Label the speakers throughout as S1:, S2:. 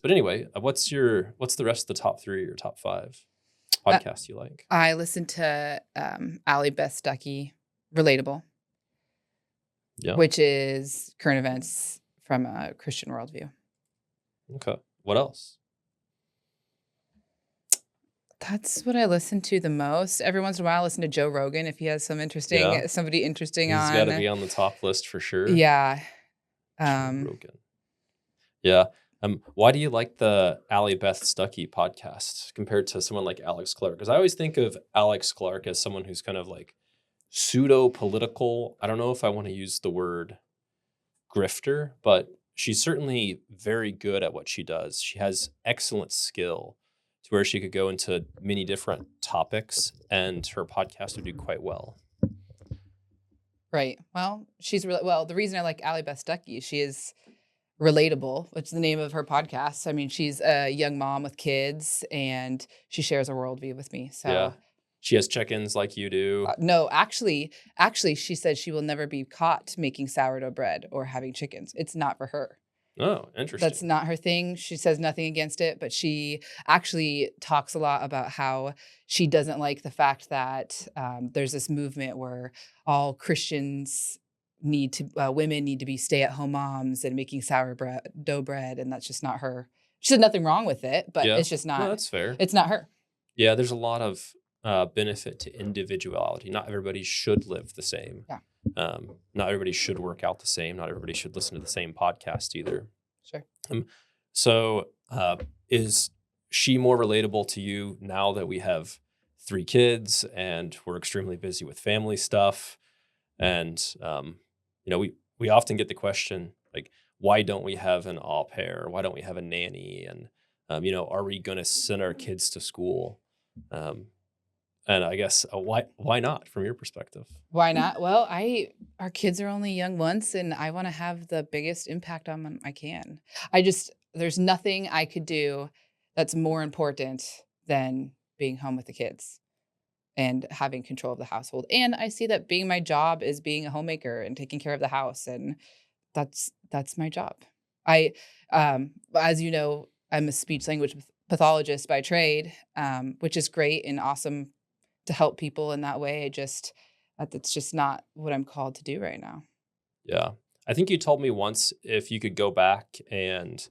S1: But anyway, what's the rest of the top 3 or top 5 podcasts you like?
S2: I listen to Allie Beth Stuckey, Relatable,
S1: Yeah.
S2: which is current events from a Christian worldview.
S1: Okay. What else?
S2: That's what I listen to the most. Every once in a while, I listen to Joe Rogan if he has somebody interesting
S1: He's
S2: on.
S1: got to be on the top list for sure.
S2: Yeah.
S1: Joe Rogan. Yeah. Why do you like the Allie Beth Stuckey podcast compared to someone like Alex Clark? Because I always think of Alex Clark as someone who's kind of like pseudo-political. I don't know if I want to use the word grifter, but she's certainly very good at what she does. She has excellent skill to where she could go into many different topics, and her podcast would do quite well.
S2: Right. Well, the reason I like Allie Beth Stuckey, she is relatable, which is the name of her podcast. I mean, she's a young mom with kids, and she shares a worldview with me. So
S1: yeah, she has check-ins like you do.
S2: No, actually, she said she will never be caught making sourdough bread or having chickens. It's not for her.
S1: Oh, interesting.
S2: That's not her thing. She says nothing against it, but she actually talks a lot about how she doesn't like the fact that there's this movement where all Christians women need to be stay-at-home moms and making sourdough bread, and that's just not her. She said nothing wrong with it, but it's just not.
S1: No, that's fair.
S2: It's not her.
S1: Yeah, there's a lot of benefit to individuality. Not everybody should live the same.
S2: Yeah.
S1: Not everybody should work out the same. Not everybody should listen to the same podcast either.
S2: Sure.
S1: So is she more relatable to you now that we have 3 kids and we're extremely busy with family stuff? And, we often get the question, like, why don't we have an au pair? Why don't we have a nanny? And, are we going to send our kids to school? And I guess why not from your perspective?
S2: Why not? Well, our kids are only young once, and I want to have the biggest impact on them I can. There's nothing I could do that's more important than being home with the kids and having control of the household. And I see that being my job is being a homemaker and taking care of the house, and that's my job. As you know, I'm a speech language pathologist by trade, which is great and awesome to help people in that way. That's just not what I'm called to do right now.
S1: Yeah. I think you told me once if you could go back and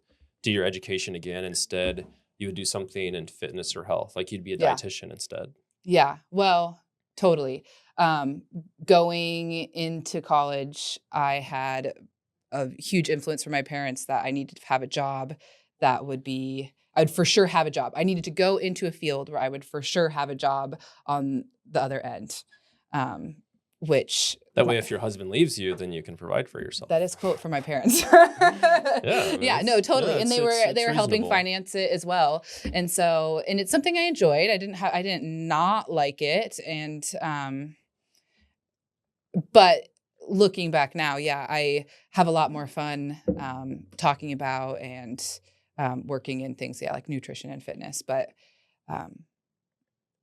S1: do your education again, instead you would do something in fitness or health, like you'd be a dietitian instead.
S2: Yeah, well, totally. Going into college, I had a huge influence from my parents that I needed to have a job I'd for sure have a job. I needed to go into a field where I would for sure have a job on the other end.
S1: Way, if your husband leaves you, then you can provide for yourself.
S2: That is a quote from my parents.
S1: Yeah,
S2: no, totally.
S1: Yeah,
S2: and they were helping
S1: reasonable.
S2: finance it as well. And it's something I enjoyed. I didn't not like it. And, but looking back now, I have a lot more fun, talking about and, working in things, like nutrition and fitness, but,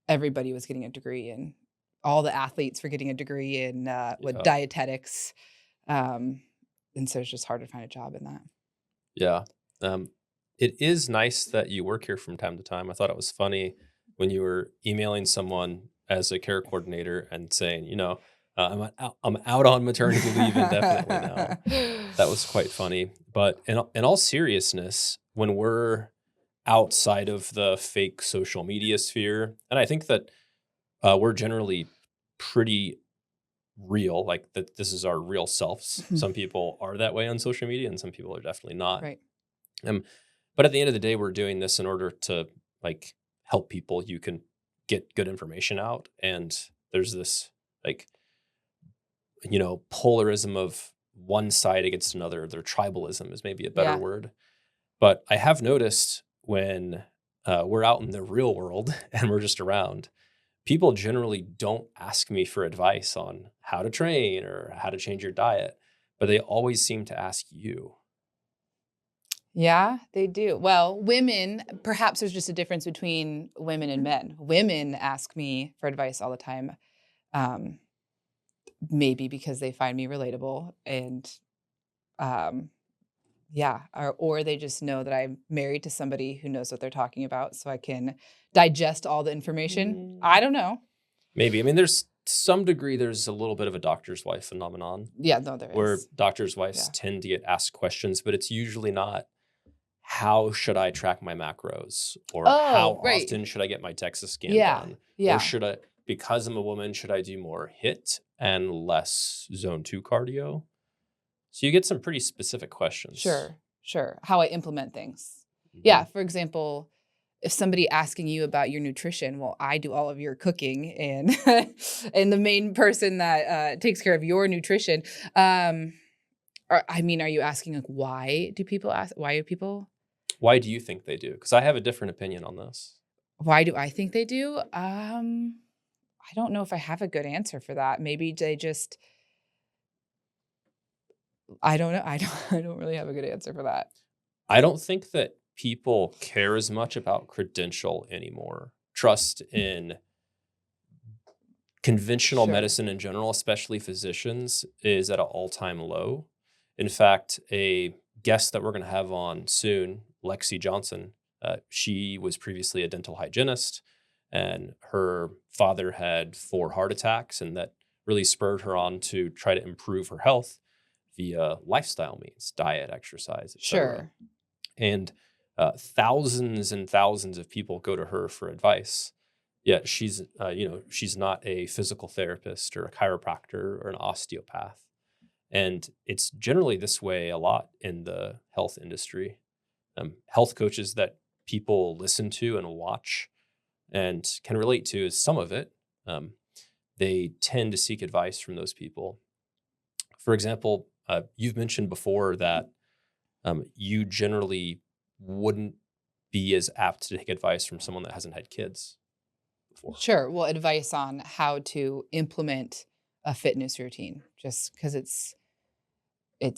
S2: everybody was getting a degree, and all the athletes were getting a degree in dietetics. And so it's just hard to find a job in that. Yeah.
S1: It is nice that you work here from time to time. I thought it was funny when you were emailing someone as a care coordinator and saying, I'm out on maternity leave indefinitely now. That was quite funny. But in all seriousness, when we're outside of the fake social media sphere, and I think that we're generally pretty real, like that this is our real selves. Some people are that way on social media and some people are definitely not.
S2: Right.
S1: But at the end of the day, we're doing this in order to help people. You can get good information out, and there's this polarism of one side against another. Their tribalism is maybe a better word. But I have noticed when we're out in the real world and we're just around, people generally don't ask me for advice on how to train or how to change your diet, but they always seem to ask you.
S2: Yeah, they do. Well, women, perhaps there's just a difference between women and men. Women ask me for advice all the time, maybe because they find me relatable, and Yeah, or they just know that I'm married to somebody who knows what they're talking about, so I can digest all the information. I
S1: Mm,
S2: don't know.
S1: maybe. I mean, there's to some degree, there's a little bit of a doctor's wife phenomenon
S2: Yeah, no, there
S1: where
S2: is.
S1: doctors' wives
S2: Yeah.
S1: tend to get asked questions, but it's usually not, how should I track my macros? Or how
S2: Oh, right.
S1: often should I get my DEXA scan
S2: Yeah,
S1: done? Or
S2: yeah.
S1: should I, because I'm a woman, should I do more HIT and less zone 2 cardio? So you get some pretty specific questions.
S2: Sure, sure. How I implement things. Yeah,
S1: Mhm.
S2: for example, if somebody asking you about your nutrition, well, I do all of your cooking and and the main person that takes care of your nutrition. Um, I mean, are you asking like why do people ask? Why do people?
S1: Why do you think they do? Because I have a different opinion on this.
S2: Why do I think they do? I don't know if I have a good answer for that. Maybe they just. I don't know. I don't. I don't really have a good answer for that.
S1: I don't think that people care as much about credential anymore. Trust in conventional
S2: Sure.
S1: medicine in general, especially physicians, is at an all-time low. In fact, a guest that we're going to have on soon, Lexi Johnson, she was previously a dental hygienist, and her father had 4 heart attacks, and that really spurred her on to try to improve her health via lifestyle means, diet, exercise, etc.
S2: Sure.
S1: And thousands and thousands of people go to her for advice. Yet she's not a physical therapist or a chiropractor or an osteopath. And it's generally this way a lot in the health industry. Health coaches that people listen to and watch and can relate to is some of it. Um, they tend to seek advice from those people. For example, you've mentioned before that you generally wouldn't be as apt to take advice from someone that hasn't had kids before.
S2: Sure. Well, advice on how to implement a fitness routine, just because it's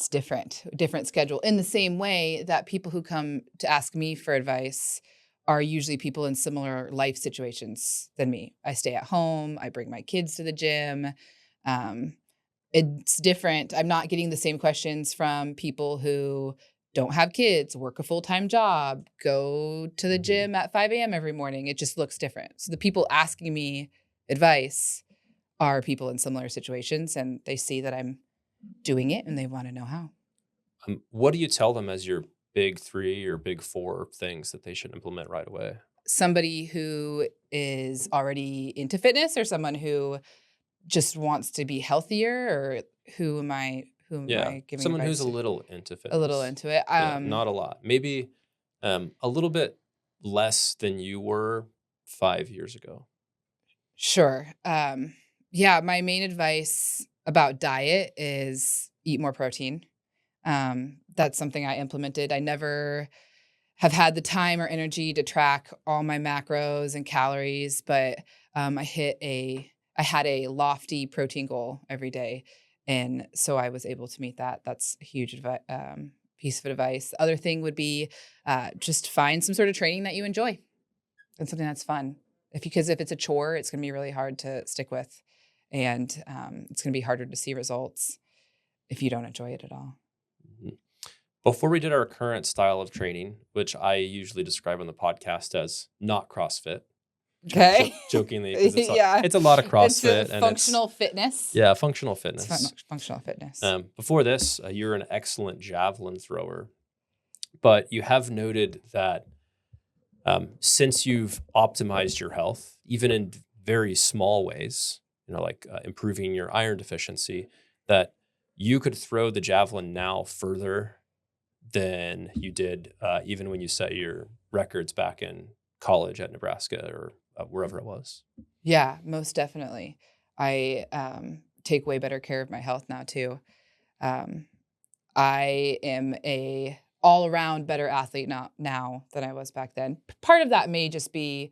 S2: different schedule. In the same way that people who come to ask me for advice are usually people in similar life situations than me. I stay at home. I bring my kids to the gym. Um, it's different. I'm not getting the same questions from people who don't have kids, work a full-time job, go to the
S1: Mhm.
S2: gym at 5 a.m. every morning. It just looks different. So the people asking me advice are people in similar situations and they see that I'm doing it and they want to know how.
S1: What do you tell them as your big 3 or big 4 things that they should implement right away?
S2: Somebody who is already into fitness or someone who just wants to be healthier or who am I
S1: Yeah,
S2: giving
S1: someone who's
S2: advice
S1: a
S2: to?
S1: little into
S2: A little
S1: fitness.
S2: into it.
S1: Yeah, not a lot. Maybe a little bit less than you were 5 years ago.
S2: Sure. Yeah, my main advice about diet is eat more protein. That's something I implemented. I never have had the time or energy to track all my macros and calories, but I had a lofty protein goal every day, and so I was able to meet that. That's a huge piece of advice. The other thing would be just find some sort of training that you enjoy and something that's fun. Because if it's a chore, it's going to be really hard to stick with, and it's going to be harder to see results if you don't enjoy it at all.
S1: Mhm. Before we did our current style of training, which I usually describe on the podcast as not CrossFit,
S2: Okay.
S1: jokingly, because
S2: Yeah.
S1: it's a lot of
S2: It's a
S1: CrossFit and it's,
S2: functional fitness.
S1: yeah, functional
S2: It's
S1: fitness.
S2: functional fitness.
S1: Before this, you're an excellent javelin thrower, but you have noted that since you've optimized your health, even in very small ways, like improving your iron deficiency, that you could throw the javelin now further than you did even when you set your records back in college at Nebraska or wherever it was.
S2: Yeah, most definitely. I take way better care of my health now too. Um, I am a all around better athlete now than I was back then. Part of that may just be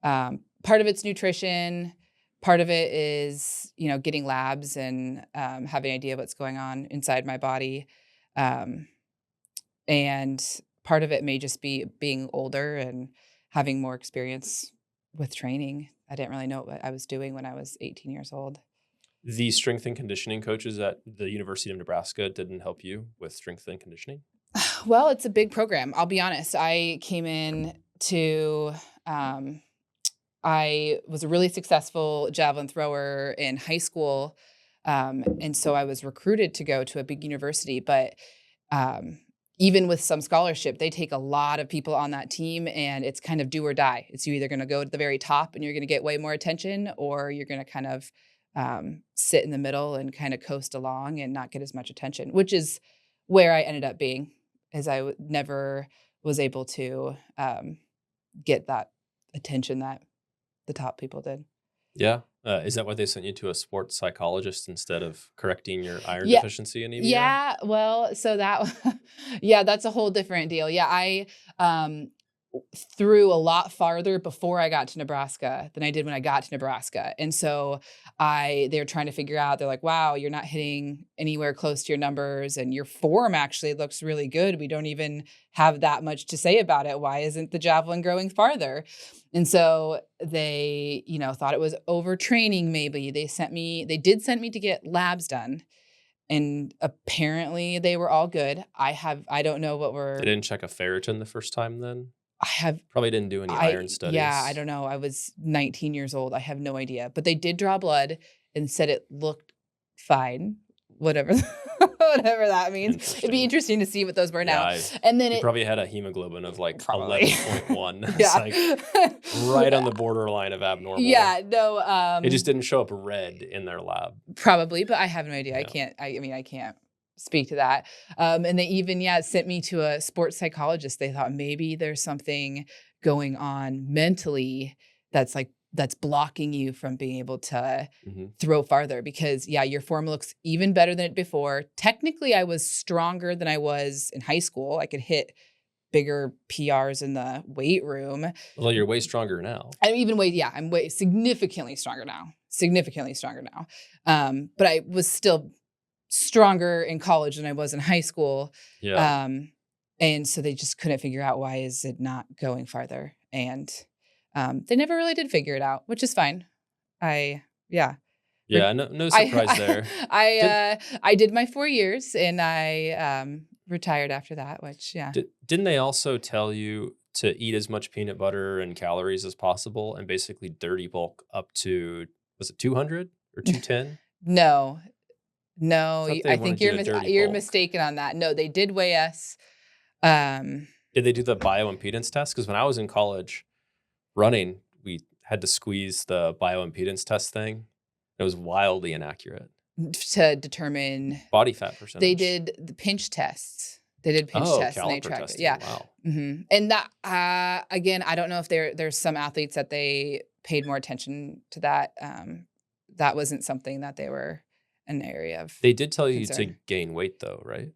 S2: part of it's nutrition. Part of it is, getting labs and having an idea of what's going on inside my body. Um, and part of it may just be being older and having more experience with training. I didn't really know what I was doing when I was 18 years old.
S1: The strength and conditioning coaches at the University of Nebraska didn't help you with strength and conditioning.
S2: Well, it's a big program. I'll be honest. I came in to, I was a really successful javelin thrower in high school. And so I was recruited to go to a big university, but um, even with some scholarship, they take a lot of people on that team and it's kind of do or die. It's you either going to go to the very top and you're going to get way more attention, or you're going to kind of sit in the middle and kind of coast along and not get as much attention, which is where I ended up being, as never was able to get that attention that the top people did.
S1: Yeah. Is that why they sent you to a sports psychologist instead of correcting your iron
S2: Yeah.
S1: deficiency anemia?
S2: Yeah, well, so that yeah, that's a whole different deal. Yeah, I threw a lot farther before I got to Nebraska than I did when I got to Nebraska. And so they're trying to figure out, they're like, wow, you're not hitting anywhere close to your numbers and your form actually looks really good. We don't even have that much to say about it. Why isn't the javelin growing farther? And so they, thought it was overtraining maybe. They did send me to get labs done, and apparently they were all good. I don't know what
S1: They didn't check a ferritin the first time then?
S2: I have
S1: Probably didn't do any iron
S2: yeah, I
S1: studies.
S2: don't know. I was 19 years old. I have no idea. But they did draw blood and said it looked fine, whatever whatever that means. It'd be
S1: Interesting.
S2: interesting to see what those were
S1: Yeah,
S2: now. And then
S1: you
S2: it
S1: probably had a hemoglobin of like
S2: probably
S1: 11.1. It's like
S2: yeah.
S1: right on the borderline of abnormal.
S2: Yeah, no,
S1: It just didn't show up red in their lab.
S2: probably, but I have no idea.
S1: Yeah.
S2: I mean, I can't speak to that. And they even, sent me to a sports psychologist. They thought maybe there's something going on mentally that's blocking you from being able to
S1: hmm
S2: throw farther, because your form looks even better than it before. Technically, I was stronger than I was in high school. I could hit bigger PRs in the weight room.
S1: Well, you're way stronger now.
S2: I'm way significantly stronger now. Significantly stronger now. But I was still stronger in college than I was in high school.
S1: Yeah.
S2: And so they just couldn't figure out, why is it not going farther? And they never really did figure it out, which is fine. Yeah.
S1: Yeah. No surprise there.
S2: I did my 4 years and I retired after that, which
S1: Didn't they also tell you to eat as much peanut butter and calories as possible and basically dirty bulk up to, was it 200 or 210?
S2: no,
S1: I thought they
S2: I think
S1: wanted you to dirty
S2: you're
S1: bulk.
S2: mistaken on that. No, they did weigh us. Um,
S1: Did they do the bioimpedance test? Because when I was in college running, we had to squeeze the bioimpedance test thing. It was wildly inaccurate.
S2: to determine,
S1: Body fat percentage.
S2: they did the pinch tests. They did pinch tests and they
S1: Caliper
S2: tracked it.
S1: testing.
S2: Yeah.
S1: Wow.
S2: And that, again, I don't know if there's some athletes that they paid more attention to that. That wasn't something that they were an area of
S1: They did tell you to
S2: concern.
S1: gain weight though, right?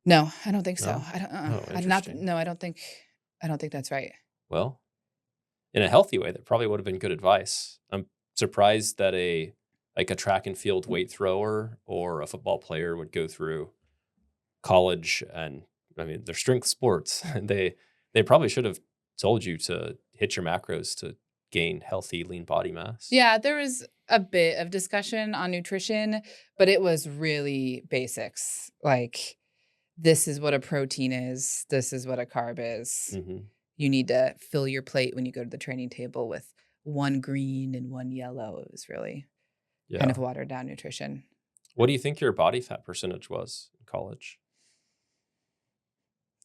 S2: No, I don't think so.
S1: No?
S2: I don't.
S1: Oh,
S2: I'm not.
S1: interesting.
S2: No, I don't think. I don't think that's right.
S1: Well, in a healthy way, that probably would have been good advice. I'm surprised that a track and field weight thrower or a football player would go through college, and I mean they're strength sports. And they probably should have told you to hit your macros to gain healthy lean body mass.
S2: Yeah, there was a bit of discussion on nutrition, but it was really basics. Like, this is what a protein is. This is what a carb is.
S1: hmm
S2: You need to fill your plate when you go to the training table with one green and one yellow. It was really kind
S1: Yeah.
S2: of watered down nutrition.
S1: What do you think your body fat percentage was in college?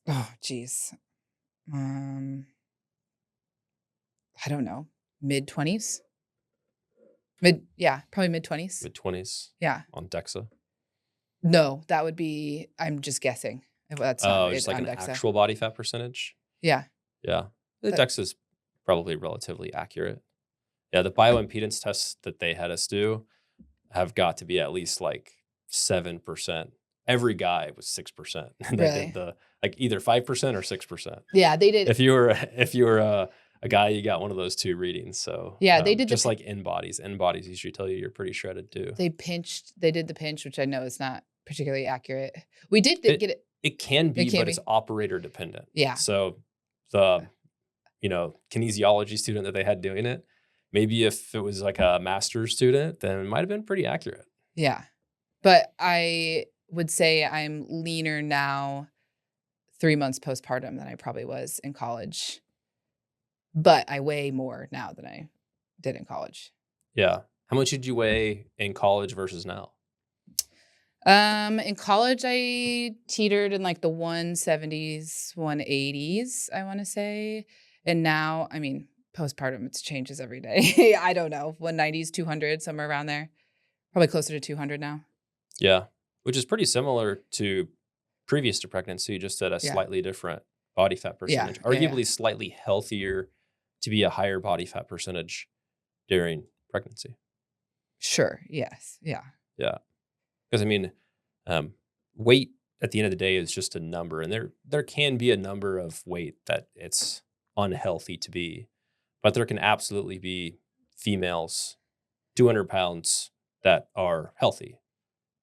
S2: Oh, geez. I don't know. Mid-20s? Probably mid-20s.
S1: Mid 20s
S2: Yeah.
S1: on DEXA?
S2: No, that would be, I'm just guessing. That's not
S1: Oh, just like
S2: on
S1: an
S2: DEXA.
S1: actual body fat percentage?
S2: Yeah.
S1: Yeah. The
S2: That-
S1: DEXA is probably relatively accurate. Yeah, the bioimpedance tests that they had us do have got to be at least like 7%. Every guy was 6%. And they
S2: Really?
S1: did the like either 5% or 6%.
S2: Yeah, they did.
S1: If you were a guy, you got one of those two readings. So
S2: Yeah, they did
S1: just like in bodies. In bodies usually tell you you're pretty shredded too.
S2: They did the pinch, which I know is not particularly accurate. We did
S1: It-
S2: get it.
S1: It can be,
S2: It can
S1: but
S2: be.
S1: it's operator dependent.
S2: Yeah.
S1: So the kinesiology student that they had doing it, maybe if it was like a master's student, then it might have been pretty accurate.
S2: Yeah. But I would say I'm leaner now 3 months postpartum than I probably was in college, but I weigh more now than I did in college.
S1: Yeah. How much did you weigh in college versus now?
S2: In college, I teetered in like the 170s, 180s, I want to say. And now, I mean, postpartum, it changes every day. I don't know, 190s, 200, somewhere around there. Probably closer to 200 now.
S1: Yeah. Which is pretty similar to previous to pregnancy, just at a
S2: Yeah.
S1: slightly different body fat
S2: Yeah.
S1: percentage,
S2: Yeah. Yeah.
S1: arguably slightly healthier to be a higher body fat percentage during pregnancy.
S2: Sure. Yes. Yeah.
S1: Yeah. Because I mean, weight at the end of the day is just a number, and there can be a number of weight that it's unhealthy to be, but there can absolutely be females, 200 pounds, that are healthy.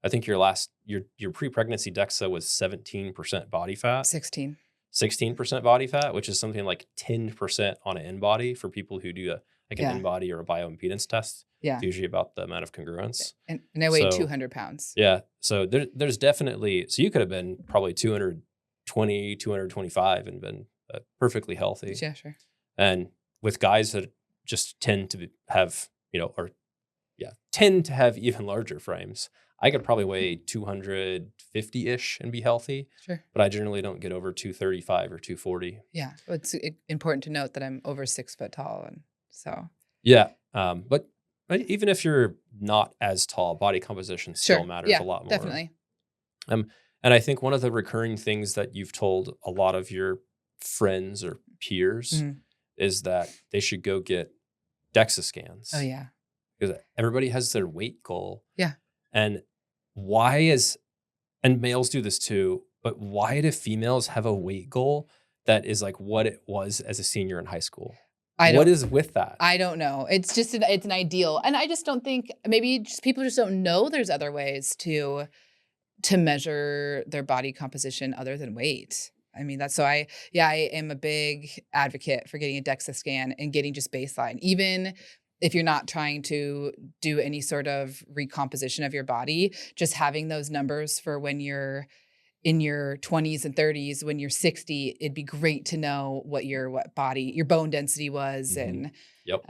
S1: I think your pre-pregnancy DEXA was 17% body fat,
S2: 16.
S1: 16% body fat, which is something like 10% on an in-body for people who do like an
S2: Yeah.
S1: in-body or a bioimpedance test.
S2: Yeah.
S1: It's usually about the amount of congruence.
S2: And I weighed
S1: So
S2: 200 pounds.
S1: yeah, so there's definitely, so you could have been probably 220, 225 and been perfectly healthy.
S2: Yeah, sure.
S1: And with guys that just tend to have, tend to have even larger frames, I could probably weigh 250-ish and be healthy,
S2: Sure.
S1: but I generally don't get over 235 or 240.
S2: Yeah. It's important to note that I'm over 6 foot tall. And so,
S1: Yeah. But even if you're not as tall, body composition still
S2: sure.
S1: matters
S2: Yeah,
S1: a lot more.
S2: definitely.
S1: And I think one of the recurring things that you've told a lot of your friends or peers
S2: Mhm.
S1: is that they should go get DEXA scans.
S2: Oh, yeah.
S1: Because everybody has their weight goal.
S2: Yeah.
S1: And and males do this too, but why do females have a weight goal that is like what it was as a senior in high school? What is with that?
S2: I don't know. It's just it's an ideal. And I just don't think, maybe just people just don't know there's other ways to measure their body composition other than weight. I mean, I am a big advocate for getting a DEXA scan and getting just baseline. Even if you're not trying to do any sort of recomposition of your body, just having those numbers for when you're in your 20s and 30s, when you're 60, it'd be great to know what your bone density was and
S1: Yep.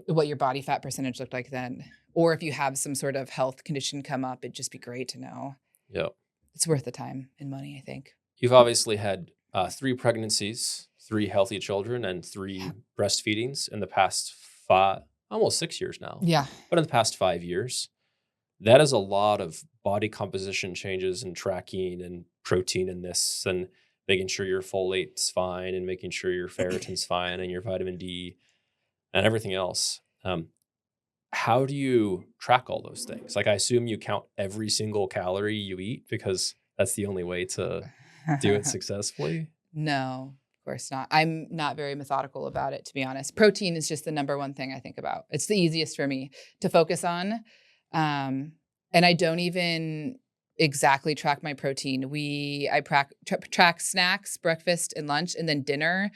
S2: what your body fat percentage looked like then. Or if you have some sort of health condition come up, it'd just be great to know.
S1: Yep.
S2: It's worth the time and money, I think.
S1: You've obviously had 3 pregnancies, 3 healthy children, and 3 breastfeedings in the past almost 6 years now.
S2: Yeah.
S1: But in the past 5 years, that is a lot of body composition changes and tracking and protein in this and making sure your folate's fine and making sure your ferritin's fine and your vitamin D and everything else. How do you track all those things? Like, I assume you count every single calorie you eat because that's the only way to do it successfully.
S2: No, of course not. I'm not very methodical about it, to be honest. Protein is just the number one thing I think about. It's the easiest for me to focus on. And I don't even exactly track my protein. I track snacks, breakfast, and lunch, and then dinner.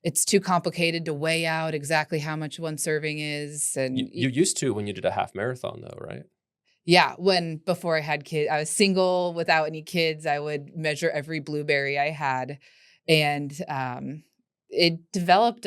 S2: It's too complicated to weigh out exactly how much one serving is. And
S1: you used to when you did a half marathon, though, right?
S2: yeah, before I had kids, I was single without any kids. I would measure every blueberry I had, and it developed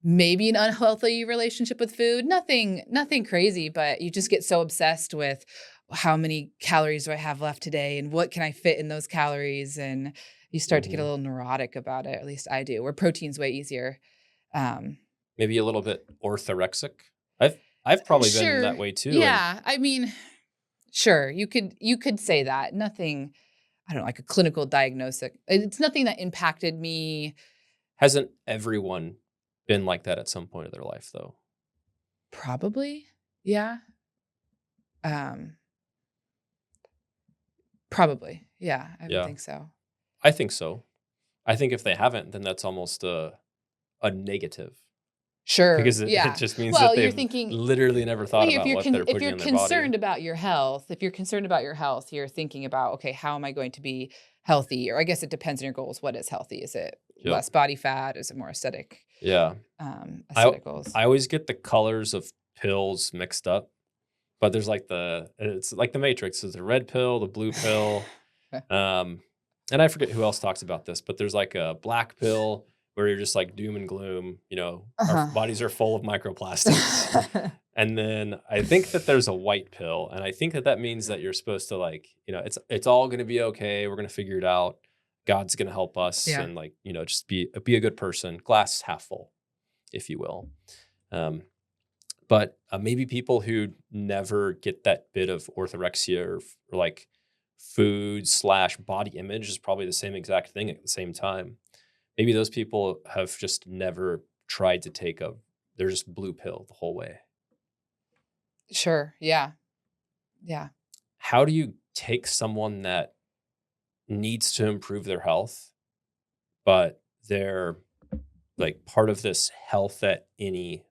S2: maybe an unhealthy relationship with food. Nothing crazy, but you just get so obsessed with how many calories do I have left today, and what can I fit in those calories, and you start to get a little neurotic about it. At least I do. Where protein's way easier.
S1: Maybe a little bit orthorexic. I've probably been that way too.
S2: Yeah, I mean, sure, you could say that. Nothing, I don't know, like a clinical diagnosis. It's nothing that impacted me.
S1: Hasn't everyone been like that at some point of their life, though?
S2: Probably, yeah. Probably, yeah. I would think so.
S1: I think so. I think if they haven't, then that's almost a negative.
S2: Sure.
S1: Because it just means that they've literally never thought about what they're putting in their body.
S2: If you're concerned about your health, you're thinking about, okay, how am I going to be healthy? Or I guess it depends on your goals. What is healthy? Is it less body fat? Is it more aesthetic?
S1: Yeah.
S2: Aesthetic goals.
S1: I always get the colors of pills mixed up, but there's it's like the Matrix. There's the red pill, the blue pill. and I forget who else talks about this, but there's like a black pill where you're just like doom and gloom, our
S2: Uh-huh.
S1: bodies are full of microplastics. And then I think that there's a white pill, and I think that that means that you're supposed to like, it's all going to be okay. We're going to figure it out. God's going to help us,
S2: Yeah.
S1: and like, just be a good person, glass half full, if you will. Um, but maybe people who never get that bit of orthorexia or like food/body image is probably the same exact thing at the same time. Maybe those people have just never tried to they're just blue pill the whole way.
S2: Sure. Yeah. Yeah.
S1: How do you take someone that needs to improve their health, but they're like part of this health at any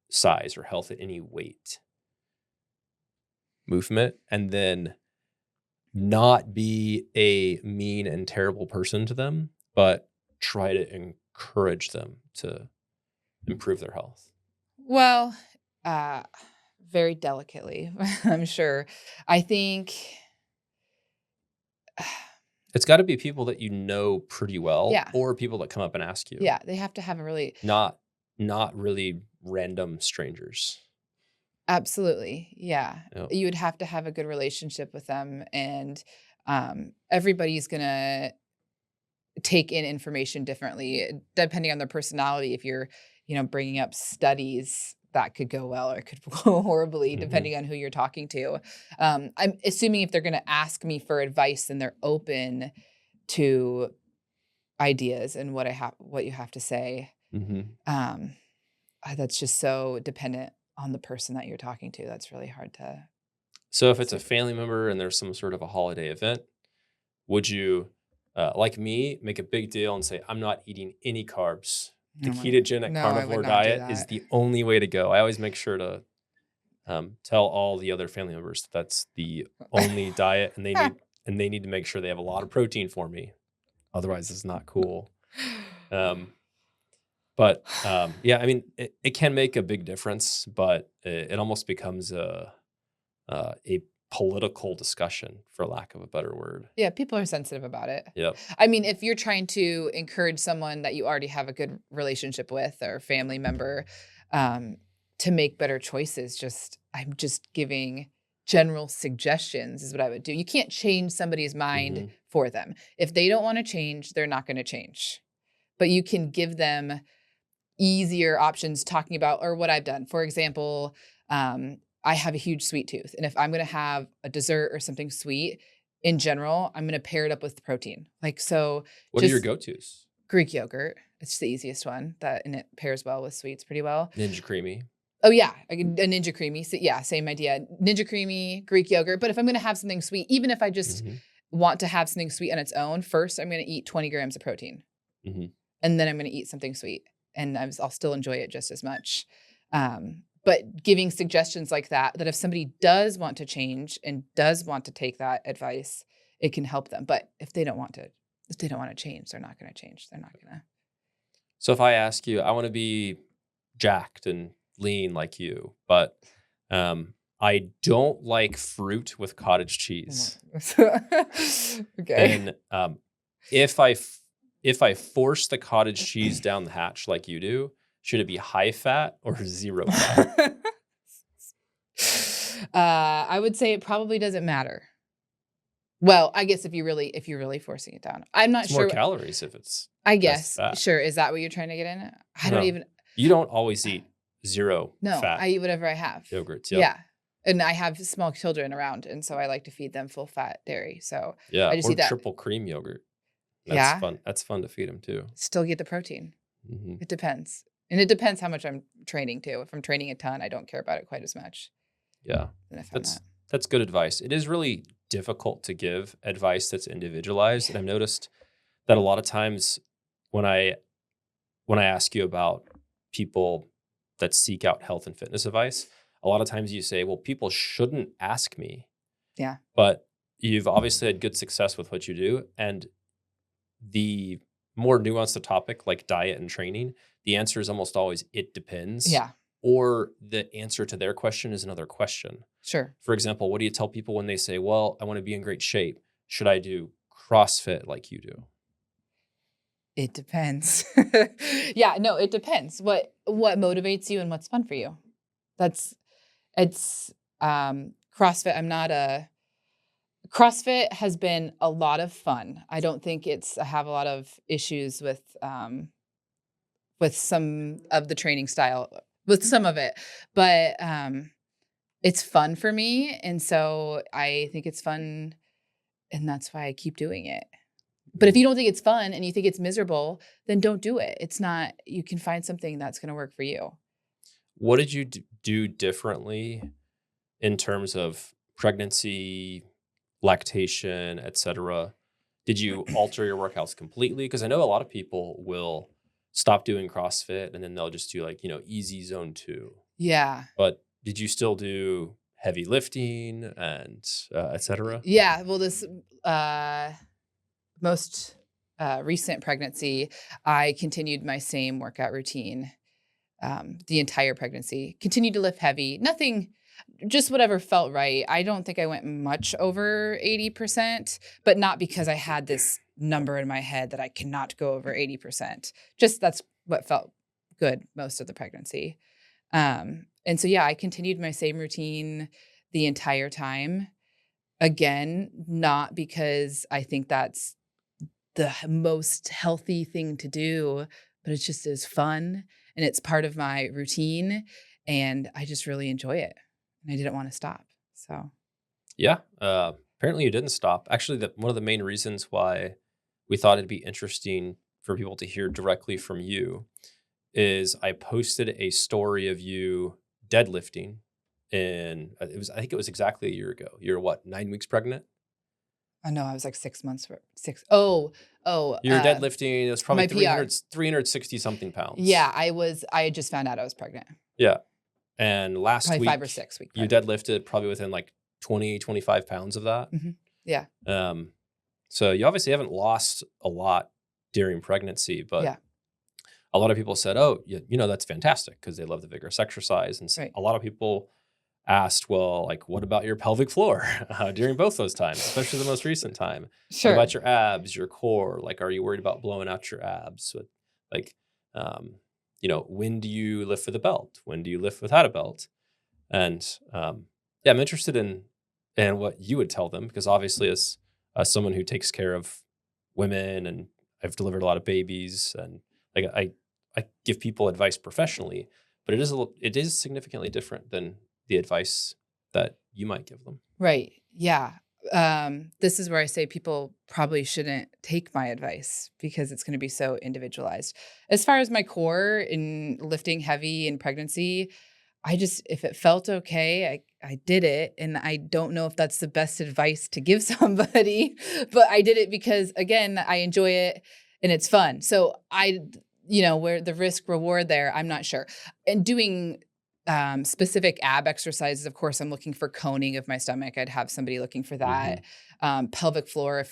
S1: size or health at any weight movement, and then not be a mean and terrible person to them, but try to encourage them to improve their health?
S2: Well, uh, very delicately, I'm sure. I think,
S1: It's got to be people that you know pretty well,
S2: yeah,
S1: or people that come up and ask you,
S2: yeah, they have to have a really,
S1: not not really random strangers.
S2: absolutely, yeah.
S1: Yep.
S2: You would have to have a good relationship with them, and everybody's gonna take in information differently depending on their personality. If you're, bringing up studies, that could go well or it could go horribly
S1: Hmm.
S2: depending on who you're talking to. I'm assuming if they're going to ask me for advice, then they're open to ideas and what you have to say.
S1: Hmm.
S2: Um, that's just so dependent on the person that you're talking to. That's really hard to
S1: So if it's a
S2: say.
S1: family member and there's some sort of a holiday event, would you, like me, make a big deal and say, I'm not eating any carbs? The
S2: Oh my,
S1: ketogenic
S2: no, I would
S1: carnivore
S2: not do
S1: diet is
S2: that.
S1: the only way to go. I always make sure to tell all the other family members that that's the only diet, and they need to make sure they have a lot of protein for me. Otherwise, it's not cool. Um, but yeah, I mean, it can make a big difference, but it almost becomes a political discussion, for lack of a better word.
S2: Yeah, people are sensitive about it.
S1: Yep.
S2: I mean, if you're trying to encourage someone that you already have a good relationship with or family member, um, to make better choices, I'm just giving general suggestions is what I would do. You can't change somebody's mind
S1: Hmm.
S2: for them. If they don't want to change, they're not going to change. But you can give them easier options talking about or what I've done. For example, I have a huge sweet tooth, and if I'm going to have a dessert or something sweet in general, I'm going to pair it up with protein. Like so,
S1: What are your
S2: just
S1: go-tos?
S2: Greek yogurt. It's the easiest one and it pairs well with sweets pretty well.
S1: Ninja Creamy.
S2: Oh yeah, a Ninja Creamy. So yeah, same idea. Ninja Creamy, Greek yogurt. But if I'm going to have something sweet, even if I just
S1: Hmm.
S2: want to have something sweet on its own, first I'm going to eat 20 grams of protein
S1: Hmm.
S2: and then I'm going to eat something sweet, and I'll still enjoy it just as much. But giving suggestions like that, that if somebody does want to change and does want to take that advice, it can help them. But if they don't want to change, they're not going to change. They're not going to.
S1: So if I ask you, I want to be jacked and lean like you, but I don't like fruit with cottage cheese.
S2: Okay.
S1: Then if I force the cottage cheese down the hatch like you do, should it be high fat or zero fat?
S2: I would say it probably doesn't matter. Well, I guess if you're really forcing it down. I'm not
S1: It's more
S2: sure.
S1: calories if it's
S2: I
S1: has the
S2: guess.
S1: fat.
S2: Sure. Is that what you're trying to get in? I don't
S1: No,
S2: even.
S1: you don't always eat zero
S2: No,
S1: fat
S2: I eat whatever I have.
S1: yogurts. Yep.
S2: Yeah. And I have small children around, and so I like to feed them full fat dairy. So
S1: Yeah,
S2: I just
S1: or
S2: eat that.
S1: triple cream yogurt. That's
S2: Yeah.
S1: fun. That's fun to feed them too.
S2: Still get the protein.
S1: Hmm.
S2: It depends. And it depends how much I'm training too. If I'm training a ton, I don't care about it quite as much
S1: Yeah,
S2: than if I'm
S1: that's
S2: not.
S1: that's good advice. It is really difficult to give advice that's individualized, and
S2: Yeah.
S1: I've noticed that a lot of times when I ask you about people that seek out health and fitness advice, a lot of times you say, "Well, people shouldn't ask me,"
S2: Yeah.
S1: but you've obviously had good success with what you do, and the more nuanced the topic, like diet and training, the answer is almost always it depends,
S2: Yeah.
S1: or the answer to their question is another question.
S2: Sure.
S1: For example, what do you tell people when they say, "Well, I want to be in great shape. Should I do CrossFit like you do?
S2: It depends. Yeah, no, it depends. What motivates you and what's fun for you. That's it's CrossFit. CrossFit has been a lot of fun. I don't think I have a lot of issues with some of the training style, with some of it, but it's fun for me, and so I think it's fun, and that's why I keep doing it. But if you don't think it's fun and you think it's miserable, then don't do it. It's not. You can find something that's going to work for you.
S1: What did you do differently in terms of pregnancy, lactation, etc.? Did you alter your workouts completely? Because I know a lot of people will stop doing CrossFit and then they'll just do like, easy zone 2.
S2: Yeah.
S1: But did you still do heavy lifting and etc.?
S2: Yeah. Well, this most recent pregnancy, I continued my same workout routine the entire pregnancy. Continued to lift heavy. Nothing, just whatever felt right. I don't think I went much over 80%, but not because I had this number in my head that I cannot go over 80%. Just that's what felt good most of the pregnancy. And so, yeah, I continued my same routine the entire time. Again, not because I think that's the most healthy thing to do, but it just is fun and it's part of my routine and I just really enjoy it and I didn't want to stop. So,
S1: Yeah. Apparently you didn't stop. Actually, one of the main reasons why we thought it'd be interesting for people to hear directly from you is I posted a story of you deadlifting in I think it was exactly a year ago. You're what, 9 weeks pregnant?
S2: I know I was like 6 months for six. Oh,
S1: You were deadlifting, it was probably
S2: my PR.
S1: 360 something pounds.
S2: Yeah, I had just found out I was pregnant.
S1: Yeah. And last
S2: Probably
S1: week
S2: 5 or 6 week
S1: you
S2: pregnant.
S1: deadlifted probably within like 20, 25 pounds of that.
S2: Yeah.
S1: So you obviously haven't lost a lot during pregnancy, but
S2: Yeah.
S1: a lot of people said, "Oh, that's fantastic," because they love the vigorous exercise. And
S2: Right.
S1: a lot of people asked, "Well, like, what about your pelvic floor during both those times, especially the most recent time? What
S2: Sure.
S1: about your abs, your core? Like, are you worried about blowing out your abs? Like, when do you lift with a belt? When do you lift without a belt?" And yeah, I'm interested in what you would tell them because obviously, as someone who takes care of women and I've delivered a lot of babies and like I give people advice professionally, but it is significantly different than the advice that you might give them.
S2: Right. Yeah. This is where I say people probably shouldn't take my advice because it's going to be so individualized. As far as my core in lifting heavy in pregnancy, if it felt okay, I did it. And I don't know if that's the best advice to give somebody, but I did it because again, I enjoy it and it's fun. So where the risk reward there, I'm not sure. And doing specific ab exercises, of course, I'm looking for coning of my stomach. I'd have somebody looking for that.
S1: Hmm.
S2: Pelvic floor,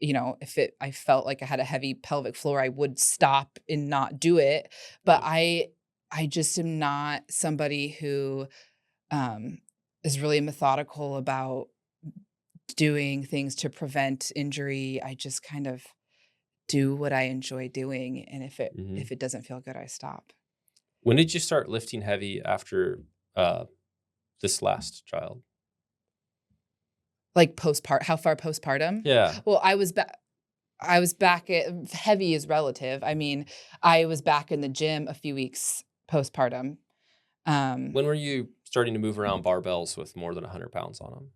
S2: I felt like I had a heavy pelvic floor, I would stop and not do it. But I just am not somebody who is really methodical about doing things to prevent injury. I just kind of do what I enjoy doing, and
S1: Hmm.
S2: if it doesn't feel good, I stop.
S1: When did you start lifting heavy after uh, this last child?
S2: Like how far postpartum?
S1: Yeah.
S2: Well, I was back at heavy is relative. I mean, I was back in the gym a few weeks postpartum. Um,
S1: When were you starting to move around barbells with more than 100 pounds on them?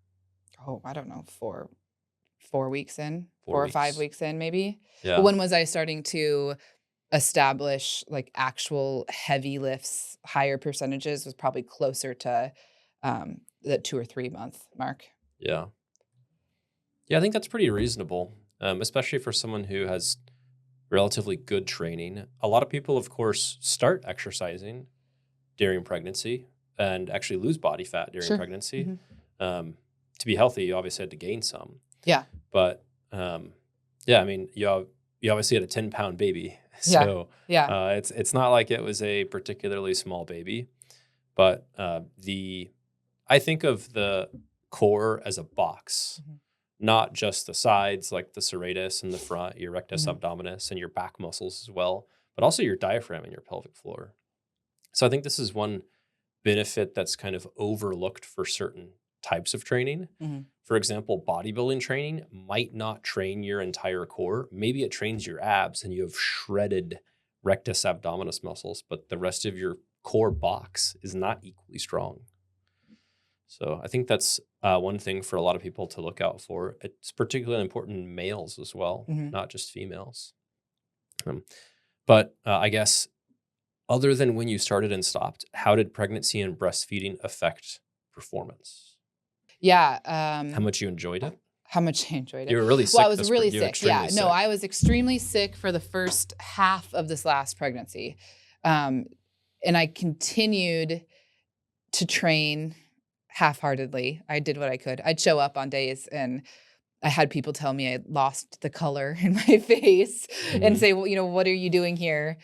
S2: I don't know, 4 weeks in,
S1: Four
S2: 4 or 5
S1: weeks.
S2: weeks in, maybe. But
S1: Yeah.
S2: when was I starting to establish like actual heavy lifts, higher percentages was probably closer to the 2 or 3 month mark.
S1: Yeah. Yeah, I think that's pretty reasonable, especially for someone who has relatively good training. A lot of people, of course, start exercising during pregnancy and actually lose body fat during
S2: Sure.
S1: pregnancy.
S2: Hmm.
S1: To be healthy, you obviously had to gain some.
S2: Yeah.
S1: But yeah, I mean, you obviously had a 10-pound baby,
S2: Yeah.
S1: so
S2: Yeah.
S1: it's not like it was a particularly small baby. But I think of the core as a box.
S2: Mhm.
S1: not just the sides like the serratus and the front, your rectus
S2: Mhm.
S1: abdominis and your back muscles as well, but also your diaphragm and your pelvic floor. So I think this is one benefit that's kind of overlooked for certain types of training.
S2: Mhm.
S1: For example, bodybuilding training might not train your entire core. Maybe it trains your abs and you have shredded rectus abdominis muscles, but the rest of your core box is not equally strong. So I think that's one thing for a lot of people to look out for. It's particularly important in males as well,
S2: Mhm.
S1: not just females. Um, but I guess other than when you started and stopped, how did pregnancy and breastfeeding affect performance?
S2: Yeah,
S1: How much you enjoyed it?
S2: how much I enjoyed
S1: You
S2: it.
S1: were really
S2: Well, I
S1: sick
S2: was really
S1: you were
S2: sick. Yeah,
S1: extremely
S2: no,
S1: sick.
S2: I was extremely sick for the first half of this last pregnancy. Um, and I continued to train half-heartedly. I did what I could. I'd show up on days and I had people tell me I lost the color in my face and
S1: Mhm.
S2: say, "Well, what are you doing here?"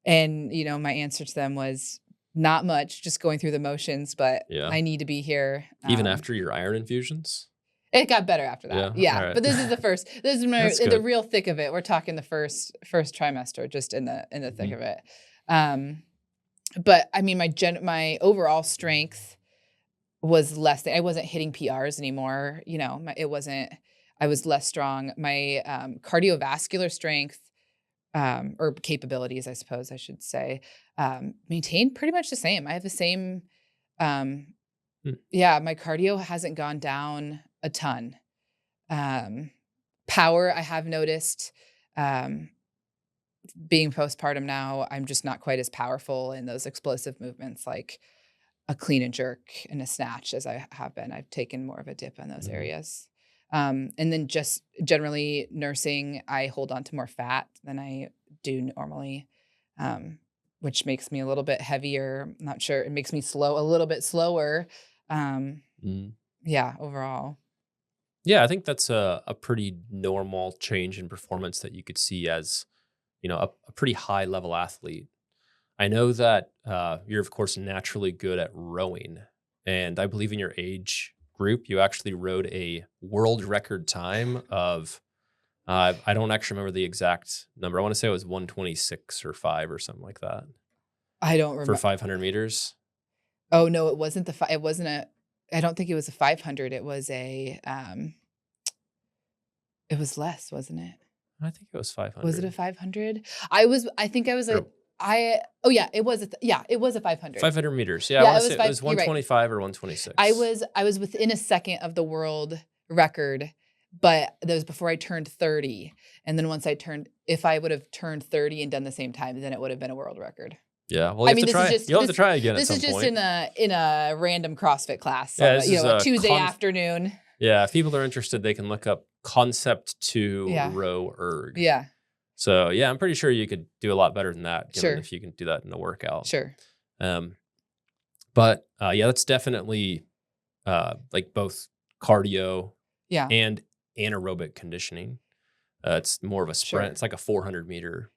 S2: And, my answer to them was not much, just going through the motions, but
S1: Yeah.
S2: I need to be here.
S1: Even after your iron infusions?
S2: It got better after that.
S1: Yeah,
S2: Yeah.
S1: alright.
S2: But this is
S1: That's
S2: in the
S1: good.
S2: real thick of it. We're talking the first trimester, just in the thick
S1: Mhm.
S2: of it. Um, but I mean, my overall strength was less than, I wasn't hitting PRs anymore. It wasn't, I was less strong. My cardiovascular strength, or capabilities, I suppose I should say, maintained pretty much the same. I have the same, um,
S1: Hmm.
S2: yeah, my cardio hasn't gone down a ton. Um, Power, I have noticed, um, being postpartum now, I'm just not quite as powerful in those explosive movements like a clean and jerk and a snatch as I have been. I've taken more of a dip in those
S1: Mhm.
S2: areas. And then just generally nursing, I hold on to more fat than I do normally, um, which makes me a little bit heavier. I'm not sure. It makes me a little bit slower. Um,
S1: Mhm.
S2: yeah, overall.
S1: Yeah, I think that's a pretty normal change in performance that you could see as, a pretty high level athlete. I know that you're, of course, naturally good at rowing. And I believe in your age group, you actually rowed a world record time of, I don't actually remember the exact number. I want to say it was 126 or 5 or something like that
S2: I don't
S1: for
S2: remember.
S1: 500 meters.
S2: Oh no, it wasn't it wasn't I don't think it was a 500. It was less, wasn't it?
S1: I think it was
S2: Was it a
S1: 500.
S2: 500? I think I was a
S1: Or
S2: oh yeah, it was a 500.
S1: 500 meters. Yeah, I
S2: Yeah,
S1: want
S2: it
S1: to say
S2: was
S1: it was
S2: 5, you're right.
S1: 125 or 126.
S2: I was within a second of the world record, but that was before I turned 30. And then if I would have turned 30 and done the same time, then it would have been a world record.
S1: Yeah, well, you
S2: I
S1: have to
S2: mean,
S1: try. You'll have to try again at
S2: this is
S1: some
S2: just
S1: point.
S2: in a random CrossFit class
S1: Yeah,
S2: on
S1: this is
S2: a
S1: a
S2: Tuesday afternoon.
S1: Yeah, if people are interested, they can look up concept to
S2: Yeah.
S1: row erg.
S2: Yeah.
S1: So yeah, I'm pretty sure you could do a lot better than that, given
S2: Sure.
S1: if you can do that in a workout.
S2: Sure.
S1: Um, but yeah, that's definitely like both cardio
S2: Yeah.
S1: and anaerobic conditioning. It's more of a sprint.
S2: Sure.
S1: It's like a 400-meter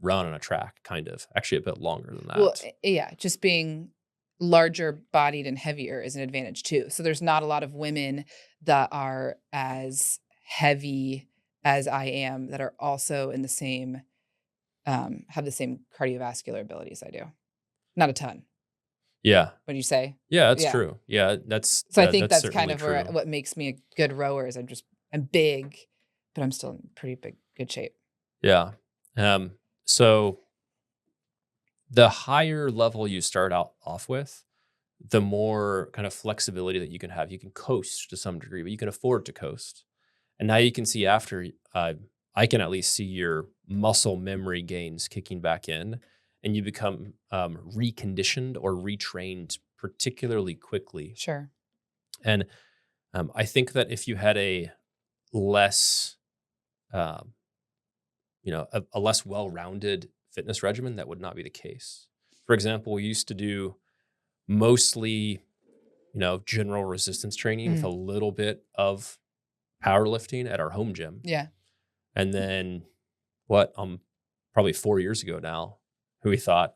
S1: run on a track, kind of. Actually, a bit longer than
S2: Well,
S1: that.
S2: yeah, just being larger bodied and heavier is an advantage too. So there's not a lot of women that are as heavy as I am that are also in the same have the same cardiovascular abilities I do. Not a ton.
S1: Yeah,
S2: What do you say?
S1: yeah, that's
S2: Yeah.
S1: true. Yeah, that's
S2: So I think
S1: that's
S2: that's kind
S1: certainly
S2: of
S1: true.
S2: what makes me a good rower is I'm big, but I'm still in pretty good shape.
S1: Yeah. So the higher level you start out off with, the more kind of flexibility that you can have. You can coast to some degree, but you can afford to coast. And now you can see after, I can at least see your muscle memory gains kicking back in, and you become reconditioned or retrained particularly quickly.
S2: Sure.
S1: And I think that if you had a less, um, a less well-rounded fitness regimen, that would not be the case. For example, we used to do mostly, general resistance training with a
S2: Mhm.
S1: little bit of powerlifting at our home gym.
S2: Yeah.
S1: And then probably 4 years ago now, we thought,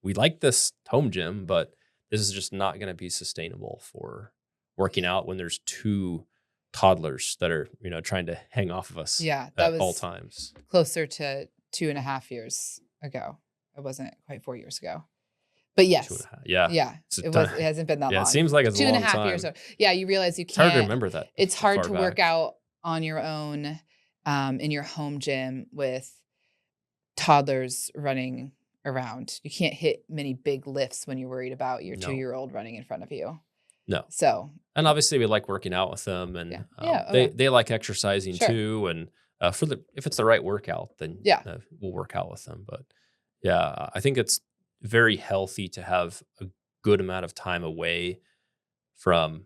S1: we like this home gym, but this is just not going to be sustainable for working out when there's two toddlers that are, trying to hang off of us
S2: Yeah, that
S1: at all
S2: was
S1: times.
S2: closer to 2.5 years ago. It wasn't quite 4 years ago. But
S1: Two and
S2: yes,
S1: a half. Yeah.
S2: yeah,
S1: It's a
S2: it
S1: ton.
S2: was. It hasn't been that
S1: Yeah. It
S2: long.
S1: seems like it's a
S2: Two and a
S1: long
S2: half years.
S1: time.
S2: Yeah, you realize you
S1: It's hard to
S2: can't.
S1: remember that
S2: It's hard
S1: far
S2: to work
S1: back.
S2: out on your own in your home gym with toddlers running around. You can't hit many big lifts when you're worried about your
S1: No,
S2: 2-year-old running in front of you.
S1: no.
S2: So
S1: And obviously we like working out with them,
S2: yeah,
S1: and
S2: yeah, oh
S1: they
S2: yeah,
S1: they like exercising
S2: sure,
S1: too. And if it's the right workout, then
S2: yeah,
S1: we'll work out with them. But yeah, I think it's very healthy to have a good amount of time away from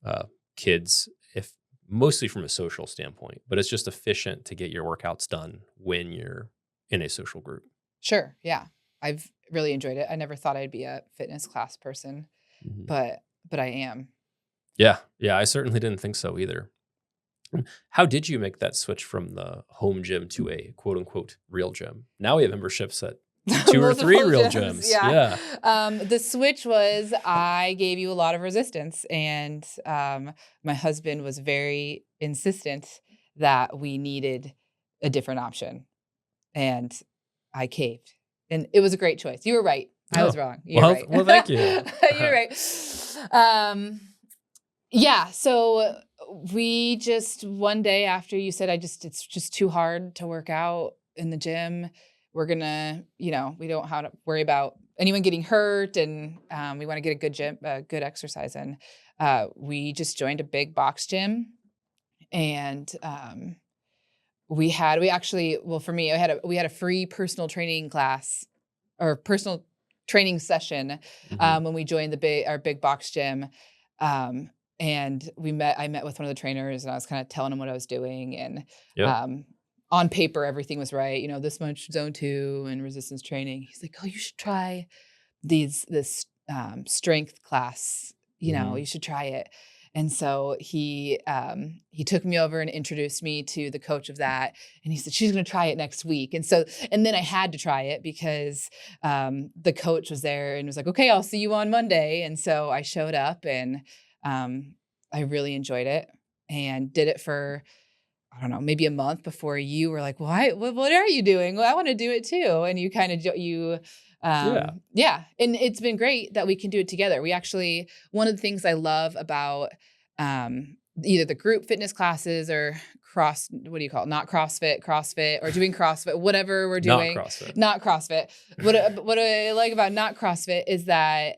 S1: uh, kids, if mostly from a social standpoint. But it's just efficient to get your workouts done when you're in a social group.
S2: sure, yeah. I've really enjoyed it. I never thought I'd be a fitness class person,
S1: Mhm.
S2: but I am.
S1: Yeah, yeah. I certainly didn't think so either. How did you make that switch from the home gym to a quote unquote real gym? Now we have memberships at 2 or 3
S2: Multiple
S1: real
S2: gyms,
S1: gyms.
S2: yeah.
S1: Yeah.
S2: The switch was I gave you a lot of resistance, and my husband was very insistent that we needed a different option, and I caved. And it was a great choice. You were right. I was
S1: Oh,
S2: wrong. You're right.
S1: well, thank you.
S2: You're right. Yeah. So we just one day after you said, it's just too hard to work out in the gym. We're gonna, we don't have to worry about anyone getting hurt, and we want to get a good exercise in. We just joined a big box gym, and we actually, well, for me, we had a free personal training class or personal training session
S1: Hmm.
S2: when we joined our big box gym. Um, and I met with one of the trainers, and I was kind of telling him what I was doing. And
S1: Yep.
S2: um, on paper, everything was right. This much zone 2 and resistance training. He's like, "Oh, you should try this strength class.
S1: Hmm.
S2: You should try it." And so he took me over and introduced me to the coach of that, and he said she's going to try it next week. And then I had to try it because the coach was there and was like, "Okay, I'll see you on Monday." And so I showed up, and I really enjoyed it and did it for, I don't know, maybe a month before you were like, what are you doing? Well, I want to do it too." And you kind of,
S1: Yeah.
S2: yeah. And it's been great that we can do it together. We actually, one of the things I love about, either the group fitness classes or what do you call it? Not CrossFit, or doing CrossFit, whatever we're
S1: Not
S2: doing,
S1: CrossFit.
S2: not CrossFit. What I like about not CrossFit is that,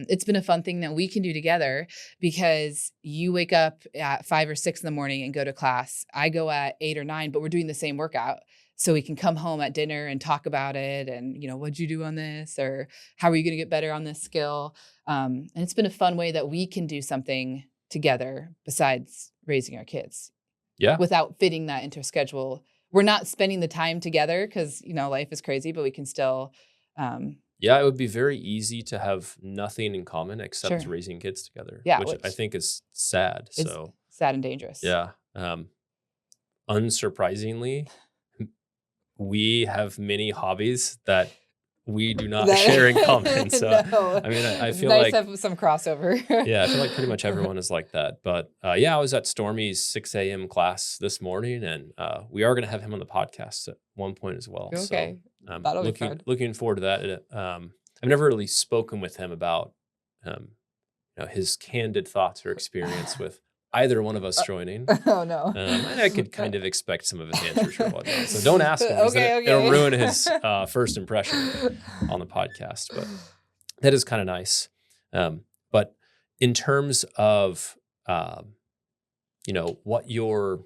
S2: it's been a fun thing that we can do together, because you wake up at 5 or 6 in the morning and go to class. I go at 8 or 9, but we're doing the same workout. So we can come home at dinner and talk about it, and, what'd you do on this, or how are you going to get better on this skill? And it's been a fun way that we can do something together besides raising our kids
S1: Yeah.
S2: without fitting that into a schedule. We're not spending the time together because, life is crazy, but we can still,
S1: Yeah. It would be very easy to have nothing in common except
S2: sure.
S1: raising kids together,
S2: Yeah,
S1: which I
S2: which
S1: think is sad.
S2: is
S1: So,
S2: sad and dangerous.
S1: yeah. Unsurprisingly, we have many hobbies that we do not share in common. So,
S2: No,
S1: I mean, I
S2: it's
S1: feel
S2: nice to
S1: like,
S2: have some crossover.
S1: yeah, I feel like pretty much everyone is like that. But yeah, I was at Stormy's 6 a.m. class this morning, and we are going to have him on the podcast at one point as well. So,
S2: Okay, that'll be
S1: looking
S2: fun.
S1: looking forward to that. I've never really spoken with him about um, his candid thoughts or experience with either one of us joining.
S2: Oh no.
S1: And I could kind of expect some of his answers or whatnot. So don't ask him, because
S2: Okay,
S1: it'll
S2: okay.
S1: ruin his first impression on the podcast. But that is kind of nice. But in terms of what you're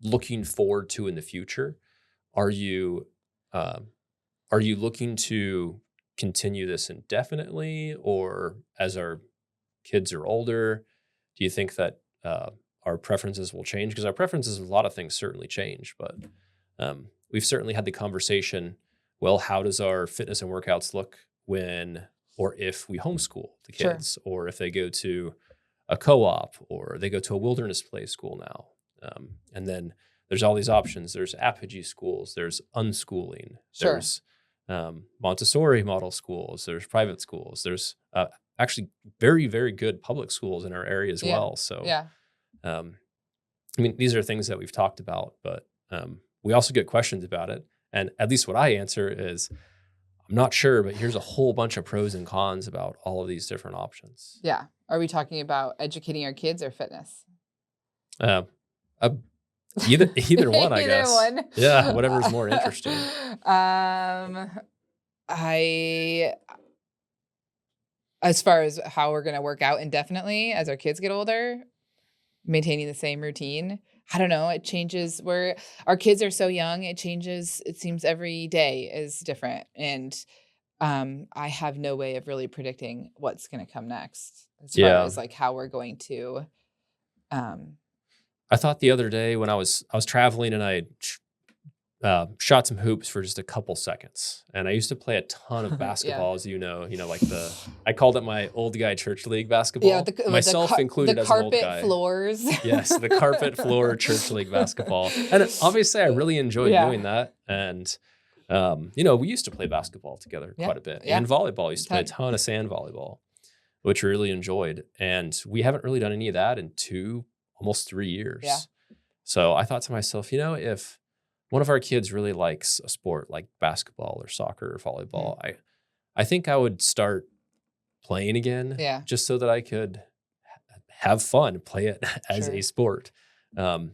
S1: looking forward to in the future, are you um, are you looking to continue this indefinitely, or as our kids are older, do you think that our preferences will change? Because our preferences of a lot of things certainly change, but we've certainly had the conversation. Well, how does our fitness and workouts look when or if we homeschool the
S2: Sure.
S1: kids, or if they go to a co-op, or they go to a wilderness play school now? And then there's all these options. There's apogee schools. There's unschooling.
S2: Sure.
S1: There's Montessori model schools. There's private schools. There's actually very, very good public schools in our area as
S2: Yeah.
S1: well. So
S2: Yeah.
S1: um, I mean, these are things that we've talked about, but we also get questions about it. And at least what I answer is, I'm not sure, but here's a whole bunch of pros and cons about all of these different options.
S2: Yeah. Are we talking about educating our kids or fitness?
S1: Uh, uh, either one, I
S2: Either
S1: guess.
S2: one.
S1: Yeah, whatever's more interesting.
S2: I as far as how we're gonna work out indefinitely as our kids get older, maintaining the same routine. I don't know. It changes where our kids are so young. It changes. It seems every day is different. And I have no way of really predicting what's going to come next as far
S1: Yeah.
S2: as like how we're going to. Um,
S1: I thought the other day when I was traveling and I shot some hoops for just a couple seconds, and I used to play a ton of
S2: yeah.
S1: basketball, as like I called it my old guy church league basketball,
S2: Yeah. With
S1: myself included
S2: the
S1: as an old
S2: carpet
S1: guy.
S2: floors.
S1: Yes, the carpet floor church league basketball, and obviously I really enjoyed
S2: Yeah.
S1: doing that. And we used to play basketball together
S2: Yeah.
S1: quite a bit,
S2: Yeah.
S1: and volleyball. We used to play a
S2: Ton.
S1: ton of sand volleyball, which we really enjoyed. And we haven't really done any of that in almost 3 years.
S2: Yeah.
S1: So I thought to myself, if one of our kids really likes a sport like basketball or soccer or volleyball, I think I would start playing again,
S2: Yeah.
S1: just so that I could have fun, play it as
S2: Sure.
S1: a sport. The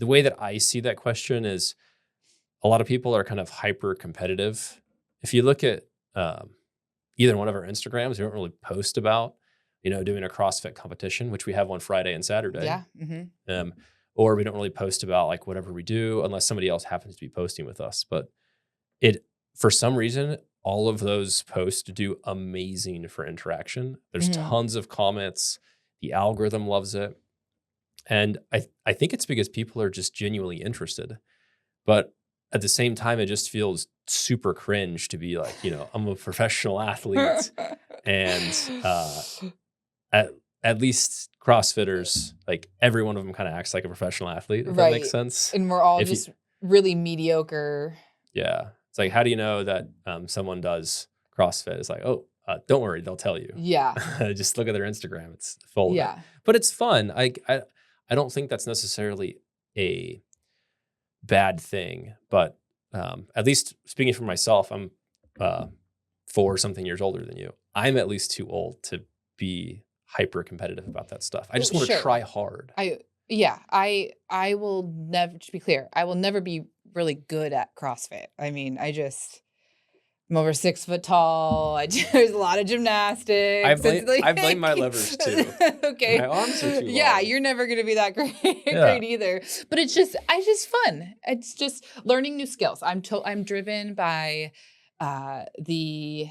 S1: way that I see that question is, a lot of people are kind of hyper competitive. If you look at either one of our Instagrams, we don't really post about, doing a CrossFit competition, which we have on Friday and Saturday.
S2: Yeah. Mm-hmm.
S1: Or we don't really post about like whatever we do unless somebody else happens to be posting with us. But for some reason, all of those posts do amazing for interaction. There's
S2: Mhm.
S1: tons of comments. The algorithm loves it. And I think it's because people are just genuinely interested. But at the same time, it just feels super cringe to be like, I'm a professional athlete. And at least CrossFitters, like every one of them kind of acts like a professional athlete, if that makes
S2: Right.
S1: sense.
S2: And we're all
S1: If you-
S2: just really mediocre.
S1: Yeah. It's like, how do you know that someone does CrossFit? It's like, oh, don't worry, they'll tell you.
S2: Yeah.
S1: Just look at their Instagram. It's full of it.
S2: Yeah.
S1: But it's fun. I don't think that's necessarily a bad thing. But at least speaking for myself, I'm 4-something years older than you. I'm at least too old to be hyper competitive about that stuff. I just want to
S2: Sure.
S1: try hard.
S2: I will never, to be clear, I will never be really good at CrossFit. I mean, I'm over 6 foot tall. There's a lot of gymnastics.
S1: I blame my levers too.
S2: Okay.
S1: My arms are too
S2: Yeah,
S1: long.
S2: you're never gonna be that great,
S1: Yeah.
S2: great either. But it's just fun. It's just learning new skills. I'm driven by the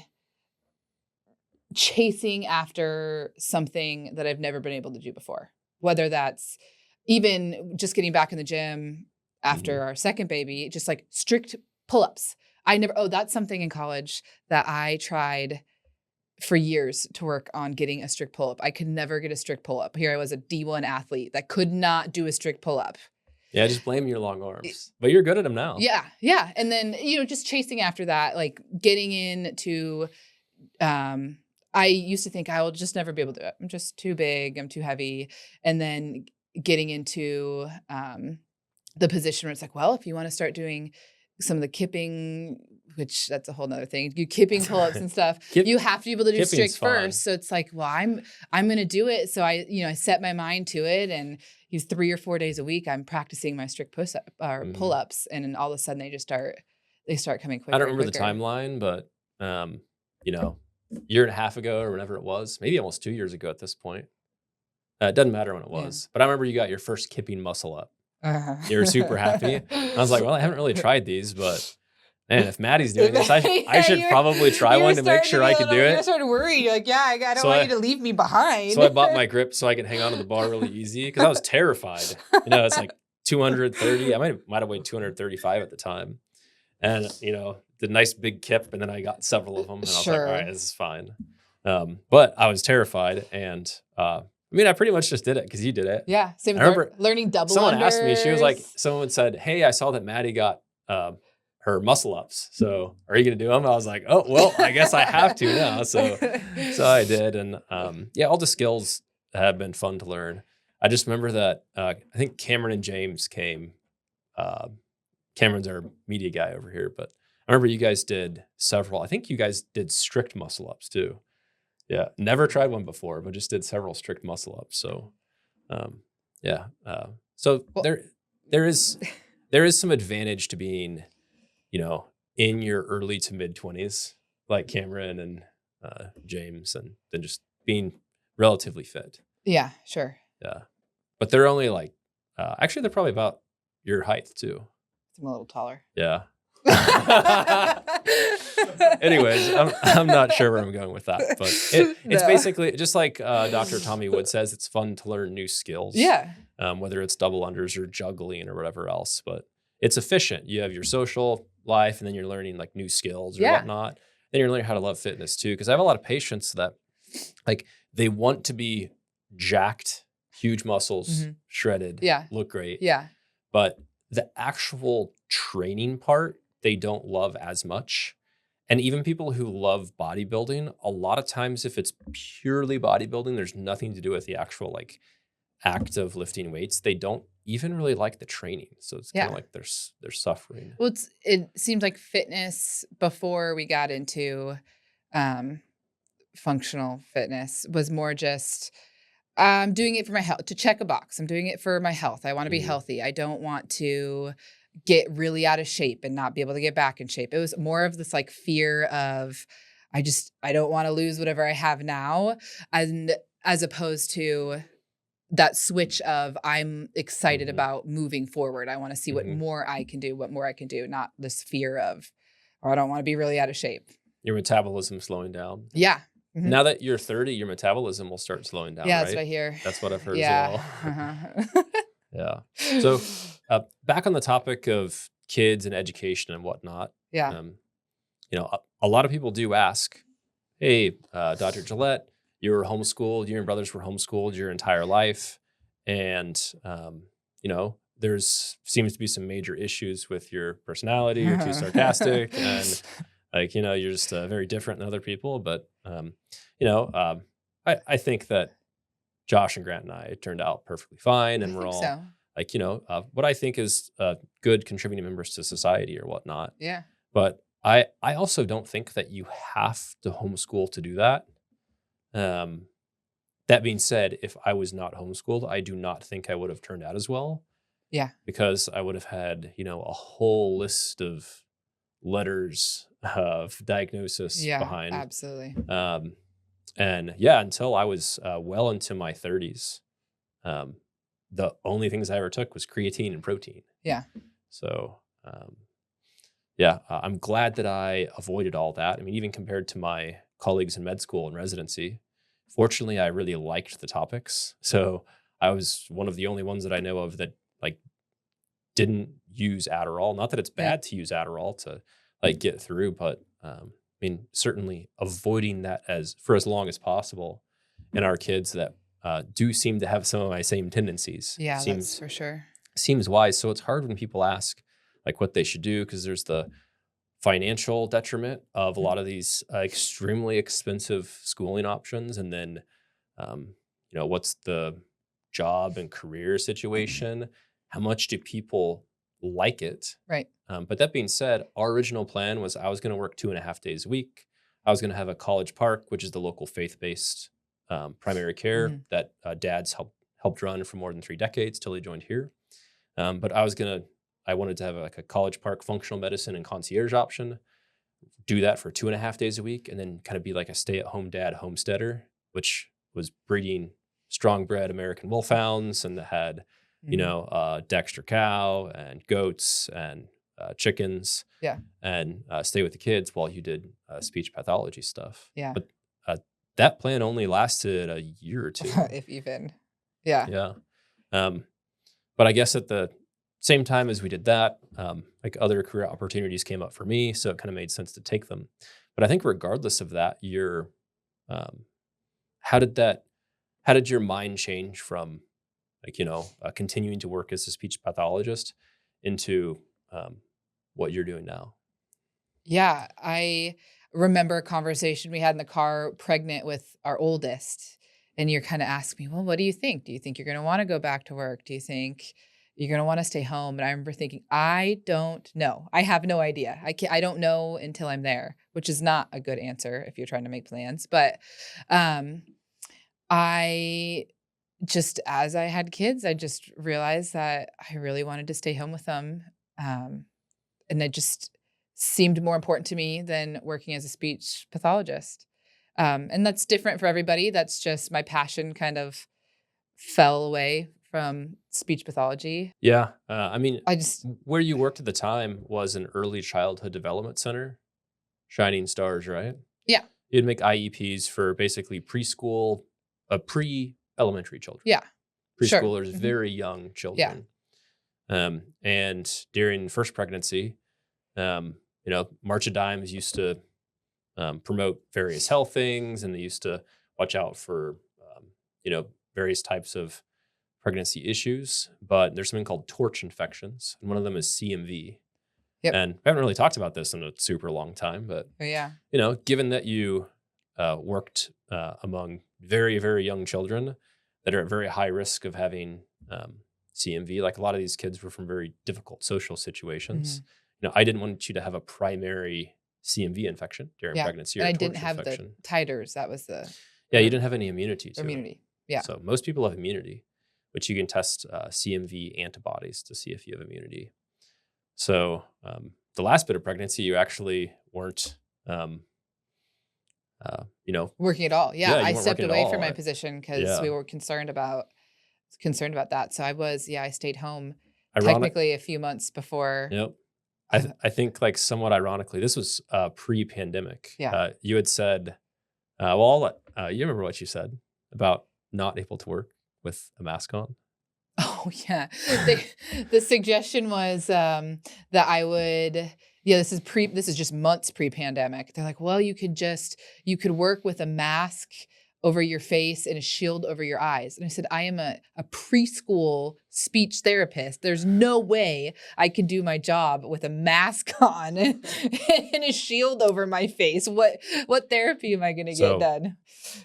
S2: chasing after something that I've never been able to do before. Whether that's even just getting back in the gym after our second baby, just like strict pull-ups. That's something in college that I tried for years to work on getting a strict pull-up. I could never get a strict pull-up. Here I was a D1 athlete that could not do a strict pull-up.
S1: Yeah, just blame your long arms. But you're good at them now.
S2: Yeah, yeah. And then, just chasing after that, like getting into, I used to think I will just never be able to do it. I'm just too big. I'm too heavy. And then getting into the position where it's like, well, if you want to start doing some of the kipping, which that's a whole nother thing, you kipping pull-ups and stuff, you have to be able to do strict first. So it's like, well, I'm going to do it. So I set my mind to it, and 3 or 4 days a week, I'm practicing my strict pull-ups, and then all of a sudden they start coming quicker.
S1: I don't remember the timeline, but year and a half ago or whenever it was, maybe almost 2 years ago at this point. It doesn't matter when it was, but I remember you got your first kipping muscle up. You were super happy. I was like, well, I haven't really tried these, but man, if Maddie's doing this, I should probably try one to make sure I could do it.
S2: You started worrying. You're like, yeah, I don't want you to leave me behind.
S1: So I bought my grip so I could hang onto the bar really easy, because I was terrified. It's like 230. I might have weighed 235 at the time. And, the nice big kip, and then I got several of them, and I was like, all right, this is fine. But I was terrified, and I pretty much just did it because you did it.
S2: Yeah, same.
S1: I remember
S2: learning double.
S1: Someone asked me, she was like, someone said, hey, I saw that Maddie got her muscle ups. So are you going to do them? I was like, oh, well, I guess I have to now. So I did. And all the skills have been fun to learn. I just remember that I think Cameron and James came. Uh, Cameron's our media guy over here, but I remember you guys did several. I think you guys did strict muscle ups too. Yeah, never tried one before, but just did several strict muscle ups. So, um, yeah. So
S2: Well,
S1: there is some advantage to being, in your early to mid 20s, like Cameron and James, and then just being relatively fit.
S2: yeah, sure.
S1: Yeah, but they're only like, actually, they're probably about your height too.
S2: I'm a little taller.
S1: Yeah. Anyways, I'm not sure where I'm going with that, but it's
S2: No.
S1: basically just like Dr. Tommy Wood says, it's fun to learn new skills,
S2: Yeah.
S1: whether it's double unders or juggling or whatever else. But it's efficient. You have your social life, and then you're learning like new skills or
S2: Yeah.
S1: whatnot. Then you're learning how to love fitness too, because I have a lot of patients that like they want to be jacked, huge muscles,
S2: Mhm.
S1: shredded,
S2: Yeah.
S1: look great,
S2: Yeah.
S1: but the actual training part they don't love as much. And even people who love bodybuilding, a lot of times if it's purely bodybuilding, there's nothing to do with the actual like act of lifting weights. They don't even really like the training. So it's kind of
S2: Yeah.
S1: like they're suffering.
S2: Well, it seemed like fitness before we got into um, functional fitness was more just I'm doing it for my health to check a box. I'm doing it for my health. I want to be
S1: Mhm.
S2: healthy. I don't want to get really out of shape and not be able to get back in shape. It was more of this like fear of I don't want to lose whatever I have now, and as opposed to that switch of I'm excited
S1: Mhm.
S2: about moving forward. I want to see what
S1: Mhm.
S2: more I can do, what more I can do, not this fear of, oh, I don't want to be really out of shape.
S1: Your metabolism slowing down.
S2: Yeah. Mhm.
S1: Now that you're 30, your metabolism will start slowing down,
S2: Yeah, that's what
S1: right?
S2: I hear.
S1: That's what I've heard as
S2: Yeah.
S1: well.
S2: Uh-huh.
S1: Yeah. So, back on the topic of kids and education and whatnot,
S2: Yeah.
S1: um, a lot of people do ask, "Hey, Dr. Gillett, you were homeschooled. You and your brothers were homeschooled your entire life, and there's seems to be some major issues with your personality. You're too sarcastic, and like you're just very different than other people. But you know, um, I think that Josh and Grant and I turned out perfectly fine,
S2: I
S1: and we're
S2: think
S1: all
S2: so.
S1: like what I think is good contributing members to society or whatnot.
S2: Yeah.
S1: But I also don't think that you have to homeschool to do that. Um, that being said, if I was not homeschooled, I do not think I would have turned out as well
S2: Yeah.
S1: because I would have had, a whole list of letters of diagnosis
S2: Yeah.
S1: behind.
S2: Absolutely.
S1: Um, and yeah, until I was well into my 30s, um, the only things I ever took was creatine and protein.
S2: Yeah.
S1: So, yeah, I'm glad that I avoided all that. I mean, even compared to my colleagues in med school and residency, fortunately, I really liked the topics. So I was one of the only ones that I know of that like didn't use Adderall. Not that it's
S2: Yeah.
S1: bad to use Adderall to like get through, but I mean, certainly avoiding that as long as possible. And our kids that do seem to have some of my same tendencies
S2: Yeah. That's
S1: seems
S2: for sure.
S1: seems wise. So it's hard when people ask like what they should do because there's the financial detriment of a
S2: Mhm.
S1: lot of these extremely expensive schooling options, and then what's the job and career situation? How much do people like it?
S2: Right.
S1: But that being said, our original plan was I was going to work 2.5 days a week. I was going to have a college park, which is the local faith-based primary care
S2: Mhm.
S1: that dads helped run for more than 3 decades till he joined here. But I wanted to have like a college park functional medicine and concierge option, do that for 2.5 days a week, and then kind of be like a stay-at-home dad homesteader, which was breeding strong bred American wolfhounds and had,
S2: Mhm.
S1: Dexter cow and goats and chickens
S2: Yeah.
S1: and stay with the kids while you did speech pathology stuff.
S2: Yeah.
S1: But that plan only lasted a year or two.
S2: If even. Yeah.
S1: Yeah. Um, but I guess at the same time as we did that, like other career opportunities came up for me, so it kind of made sense to take them. But I think regardless of that, um, how did that, how did your mind change from like continuing to work as a speech pathologist into um, what you're doing now?
S2: Yeah. I remember a conversation we had in the car pregnant with our oldest. And you're kind of asking me, well, what do you think? Do you think you're going to want to go back to work? Do you think you're going to want to stay home? And I remember thinking, I don't know. I have no idea. I don't know until I'm there, which is not a good answer if you're trying to make plans. But um, I just, as I had kids, I just realized that I really wanted to stay home with them. Um, and it just seemed more important to me than working as a speech pathologist. And that's different for everybody. That's just my passion kind of fell away from speech pathology.
S1: Yeah. I mean,
S2: I just,
S1: where you worked at the time was an early childhood development center, Shining Stars, right?
S2: yeah,
S1: You'd make IEPs for basically preschool, pre-elementary children,
S2: yeah, sure.
S1: preschoolers, very young
S2: Yeah.
S1: children. And during first pregnancy, March of Dimes used to promote various health things, and they used to watch out for, various types of pregnancy issues. But there's something called torch infections, and one of them is CMV.
S2: Yep.
S1: And we haven't really talked about this in a super long time, but
S2: Oh, yeah.
S1: given that you worked among very, very young children that are at very high risk of having CMV, like a lot of these kids were from very difficult social situations. I didn't want you to have a primary CMV infection during
S2: Yeah.
S1: pregnancy or
S2: And
S1: a
S2: I
S1: torch
S2: didn't have
S1: infection.
S2: the titers. That was the
S1: Yeah, you didn't have any immunity to it.
S2: immunity. Yeah.
S1: So most people have immunity, but you can test CMV antibodies to see if you have immunity. So the last bit of pregnancy, you actually weren't,
S2: Working at all. Yeah.
S1: Yeah, you
S2: I
S1: weren't
S2: stepped
S1: working at
S2: away from
S1: all.
S2: my position because
S1: Yeah.
S2: we were concerned about that. So I stayed home
S1: Ironic.
S2: technically a few months before.
S1: Yep. I think like somewhat ironically, this was pre-pandemic.
S2: Yeah.
S1: You had said, you remember what you said about not able to work with a mask on?
S2: Oh, yeah. The suggestion was, that I would this is just months pre-pandemic. They're like, "Well, you could work with a mask over your face and a shield over your eyes." And I said, "I am a preschool speech therapist. There's no way I could do my job with a mask on and a shield over my face. What therapy am I gonna
S1: So-
S2: get done?"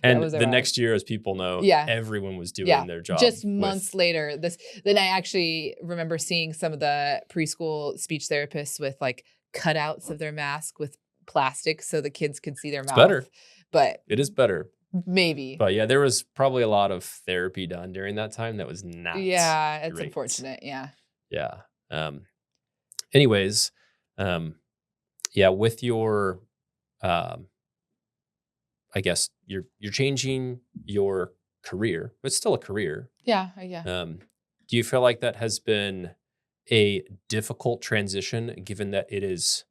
S1: And
S2: That was
S1: the
S2: ironic.
S1: next year, as people know,
S2: Yeah.
S1: everyone was doing
S2: Yeah,
S1: their job.
S2: just months later. Then I actually remember seeing some of the preschool speech therapists with like cutouts of their mask with plastic so the kids could see their
S1: It's
S2: mouth.
S1: better.
S2: But
S1: It is better.
S2: maybe.
S1: But yeah, there was probably a lot of therapy done during that time that was not.
S2: Yeah, it's
S1: great.
S2: unfortunate. Yeah.
S1: Yeah. Anyways, with your, I guess you're changing your career, but it's still a career.
S2: Yeah. Yeah.
S1: Do you feel like that has been a difficult transition given that it is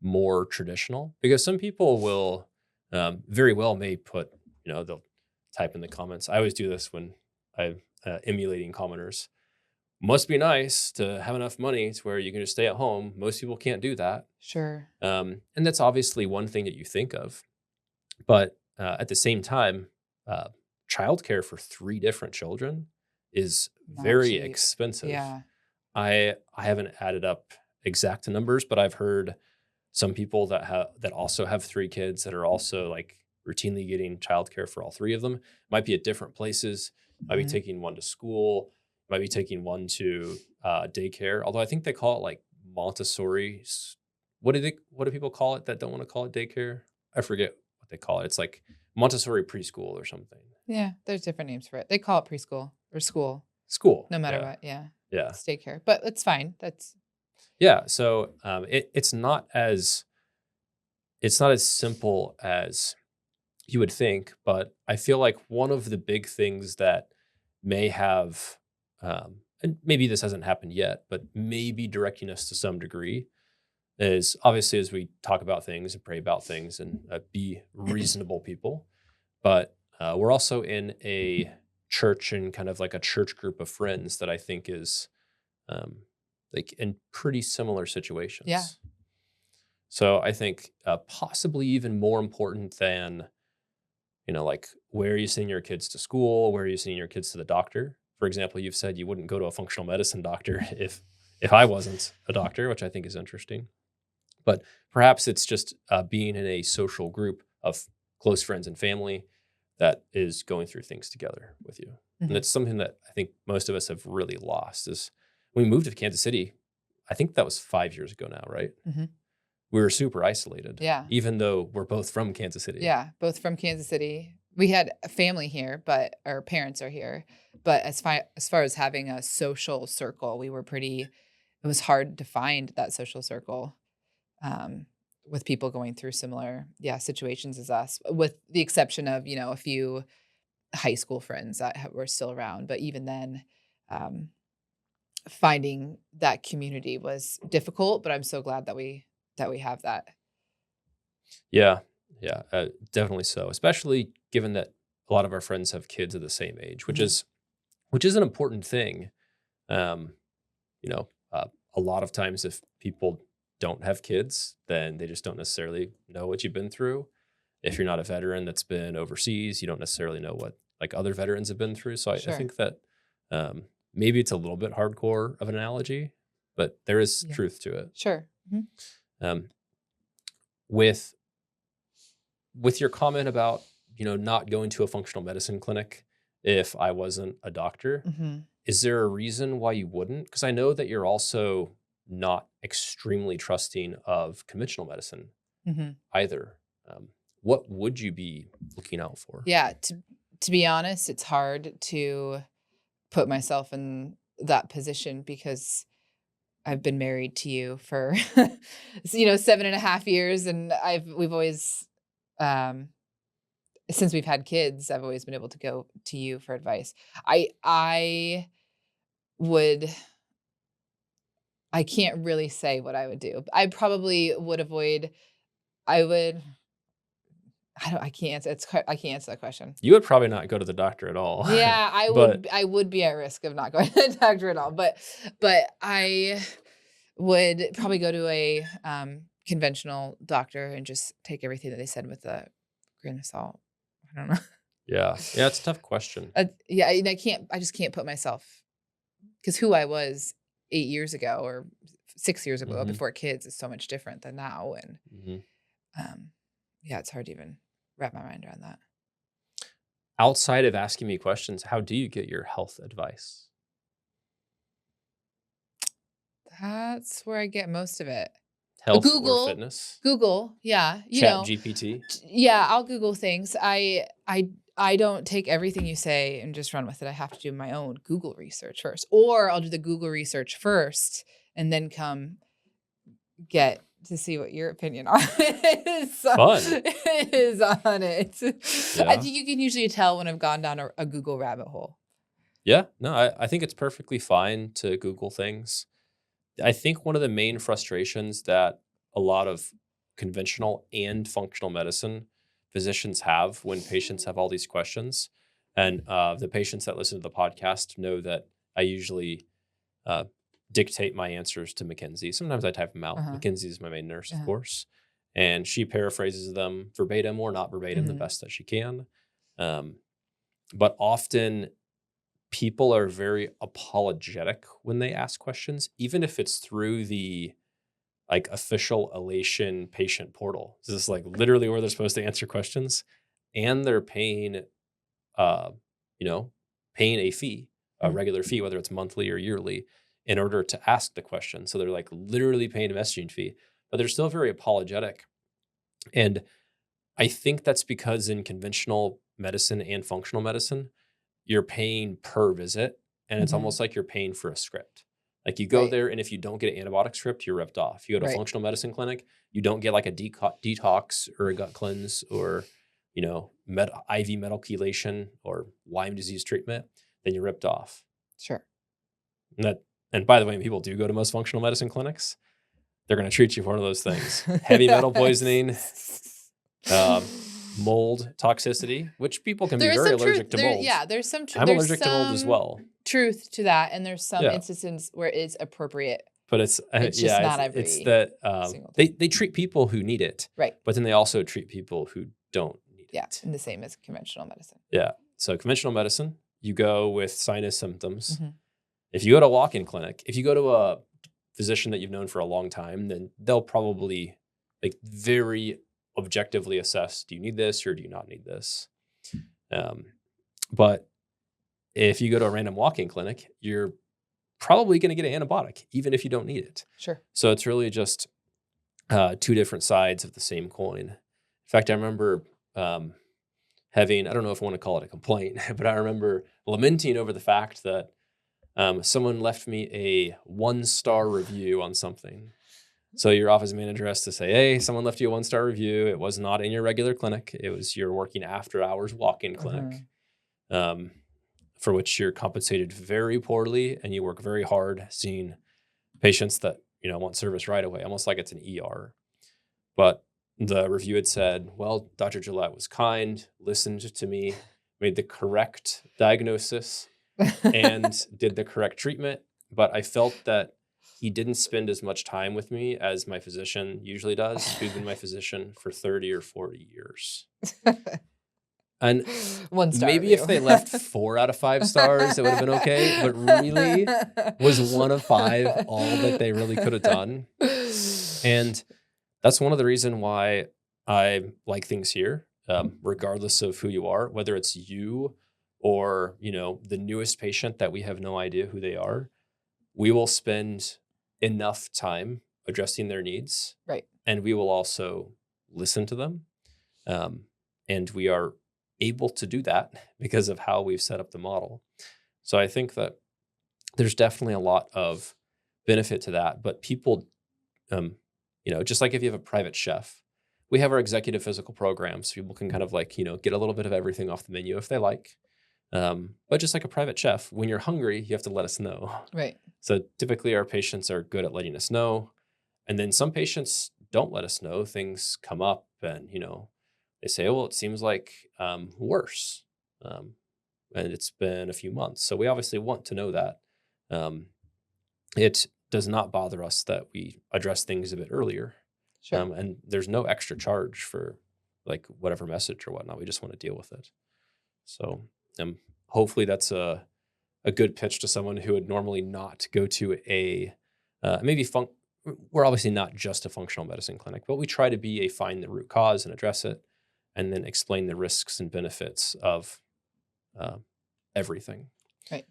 S1: more traditional? Because some people will very well may put, they'll type in the comments. I always do this when I'm emulating commenters. Must be nice to have enough money to where you can just stay at home. Most people can't do that.
S2: Sure.
S1: And that's obviously one thing that you think of. But at the same time, childcare for 3 different children is
S2: Not
S1: very
S2: cheap.
S1: expensive.
S2: Yeah.
S1: I haven't added up exact numbers, but I've heard some people that also have 3 kids that are also like routinely getting childcare for all 3 of them. Might be at different places. Might be
S2: Mhm.
S1: taking one to school. Might be taking one to daycare. Although I think they call it like Montessori. What do people call it that don't want to call it daycare? I forget what they call it. It's like Montessori preschool or something.
S2: Yeah. There's different names for it. They call it preschool or school,
S1: School.
S2: no matter
S1: yeah.
S2: what. Yeah.
S1: Yeah.
S2: It's daycare, but it's fine.
S1: Yeah. So it's not as simple as you would think, but I feel like one of the big things that may have, and maybe this hasn't happened yet, but maybe directing us to some degree is obviously as we talk about things and pray about things and be reasonable people, but we're also in a church and kind of like a church group of friends that I think is like in pretty similar situations.
S2: Yeah.
S1: So I think possibly even more important than, like where are you sending your kids to school? Where are you sending your kids to the doctor? For example, you've said you wouldn't go to a functional medicine doctor if I wasn't a doctor, which I think is interesting. But perhaps it's just being in a social group of close friends and family that is going through things together with you. And
S2: Mhm.
S1: it's something that I think most of us have really lost is when we moved to Kansas City, I think that was 5 years ago now, right?
S2: Mhm.
S1: We were super isolated,
S2: Yeah.
S1: even though we're both from Kansas City.
S2: Yeah, both from Kansas City. We had a family here, but our parents are here. But as far as having a social circle, we were pretty it was hard to find that social circle, um, with people going through similar, yeah, situations as us, with the exception of, a few high school friends that were still around. But even then, um, finding that community was difficult, but I'm so glad that we have that.
S1: Yeah. Yeah. Definitely so. Especially given that a lot of our friends have kids of the same age, which
S2: Mhm.
S1: is an important thing. Um, you know, a lot of times if people don't have kids, then they just don't necessarily know what you've been through. If you're not a veteran that's been overseas, you don't necessarily know what like other veterans have been through. So I
S2: Sure.
S1: think that maybe it's a little bit hardcore of an analogy, but there is
S2: Yeah.
S1: truth to it.
S2: Sure. Mhm.
S1: Um, with with your comment about not going to a functional medicine clinic if I wasn't a doctor,
S2: Mhm.
S1: is there a reason why you wouldn't? Because I know that you're also not extremely trusting of conventional medicine
S2: Mhm.
S1: either. Um, what would you be looking out for?
S2: Yeah, to be honest, it's hard to put myself in that position because I've been married to you for 7.5 years, and we've always, um since we've had kids, I've always been able to go to you for advice. I would I can't really say what I would do. I probably would avoid I would I can't answer I can't answer that question.
S1: You would probably not go to the doctor at all,
S2: Yeah,
S1: but
S2: I would be at risk of not going to the doctor at all, but I would probably go to a, conventional doctor and just take everything that they said with a grain of salt. I don't know.
S1: yeah, it's a tough question.
S2: Yeah, and I just can't put myself because who I was 8 years ago or 6 years ago
S1: Hmm.
S2: before kids is so much different than now, and,
S1: Hmm.
S2: um, yeah, it's hard to even wrap my mind around that.
S1: Outside of asking me questions, how do you get your health advice?
S2: That's where I get most of it.
S1: Health or
S2: Google,
S1: fitness?
S2: Google, yeah,
S1: Chat GPT?
S2: yeah, I'll Google things. I don't take everything you say and just run with it. I have to do my own Google research first, or I'll do the Google research first and then come get to see what your opinion on
S1: Fun.
S2: is on it. I
S1: Yeah.
S2: think you can usually tell when I've gone down a Google rabbit hole.
S1: Yeah. No, I think it's perfectly fine to Google things. I think one of the main frustrations that a lot of conventional and functional medicine physicians have when patients have all these questions, and the patients that listen to the podcast know that I usually uh, dictate my answers to Mackenzie. Sometimes I type them out.
S2: Uh-huh.
S1: Mackenzie is my main nurse, of
S2: Uh-huh.
S1: course, and she paraphrases them verbatim or not verbatim the
S2: Mhm.
S1: best that she can. Um, but often people are very apologetic when they ask questions, even if it's through the like official Elation patient portal. This is like literally where they're supposed to answer questions, and they're uh, you know, paying a fee, a
S2: Mhm.
S1: regular fee, whether it's monthly or yearly, in order to ask the question. So they're like literally paying a messaging fee, but they're still very apologetic. And I think that's because in conventional medicine and functional medicine, you're paying per visit, and it's
S2: Mhm.
S1: almost like you're paying for a script. Like you go
S2: Right.
S1: there, and if you don't get an antibiotic script, you're ripped off. You go to a
S2: Right.
S1: functional medicine clinic, you don't get like a detox or a gut cleanse or IV metal chelation or Lyme disease treatment, then you're ripped off.
S2: Sure.
S1: And and by the way, when people do go to most functional medicine clinics, they're going to treat you for one of those things: heavy metal poisoning, um, mold toxicity, which people can be
S2: There is
S1: very
S2: some truth
S1: allergic to
S2: there,
S1: mold.
S2: yeah,
S1: I'm allergic to mold as well.
S2: truth to that, and there's some
S1: Yeah.
S2: instances where it's appropriate.
S1: But it's
S2: It's just
S1: yeah,
S2: not
S1: it's
S2: every
S1: that
S2: single
S1: they
S2: time.
S1: they treat people who need it,
S2: Right.
S1: but then they also treat people who don't need
S2: Yeah,
S1: it.
S2: and the same as conventional medicine.
S1: Yeah. So conventional medicine, you go with sinus symptoms.
S2: Mhm.
S1: If you go to a walk-in clinic, if you go to a physician that you've known for a long time, then they'll probably like very objectively assess, do you need this or do you not need this? Um, but if you go to a random walk-in clinic, you're probably going to get an antibiotic, even if you don't need it.
S2: Sure.
S1: So it's really just two different sides of the same coin. In fact, I remember having, I don't know if I want to call it a complaint, but I remember lamenting over the fact that someone left me a 1-star review on something. So your office manager has to say, hey, someone left you a 1-star review. It was not in your regular clinic. It was your working after hours walk-in clinic, for which you're compensated very poorly and you work very hard seeing patients that, want service right away, almost like it's an ER. But the review had said, well, Dr. Gillett was kind, listened to me, made the correct diagnosis, and did the correct treatment. But I felt that he didn't spend as much time with me as my physician usually does, who's been my physician for 30 or 40 years. And
S2: 1-star
S1: maybe
S2: review.
S1: if they left 4 out of 5 stars, it would have been okay. But really, was 1 of 5 all that they really could have done? And that's one of the reasons why I like things here, regardless of who you are, whether it's you or, the newest patient that we have no idea who they are. We will spend enough time addressing their needs.
S2: Right.
S1: And we will also listen to them. And we are able to do that because of how we've set up the model. So I think that there's definitely a lot of benefit to that. But people, just like if you have a private chef, we have our executive physical programs. People can kind of get a little bit of everything off the menu if they like. But just like a private chef, when you're hungry, you have to let us know.
S2: Right.
S1: So typically our patients are good at letting us know. And then some patients don't let us know. Things come up and, they say, well, it seems like worse. And it's been a few months. So we obviously want to know that. It does not bother us that we address things a bit earlier.
S2: Sure.
S1: And there's no extra charge for whatever message or whatnot. We just want to deal with it. So hopefully that's a good pitch to someone who would normally not go to a we're obviously not just a functional medicine clinic, but we try to be a find the root cause and address it, and then explain the risks and benefits of everything.
S2: Right.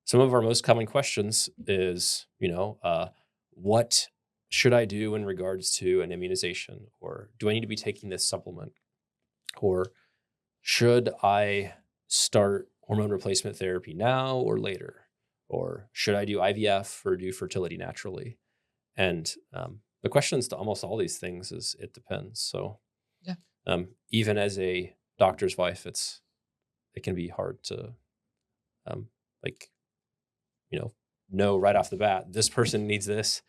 S1: Some of our most common questions is, what should I do in regards to an immunization? Or do I need to be taking this supplement? Or should I start hormone replacement therapy now or later? Or should I do IVF or do fertility naturally? And the questions to almost all these things is it depends. So
S2: yeah.
S1: Even as a doctor's wife, it can be hard to know right off the bat, this person needs this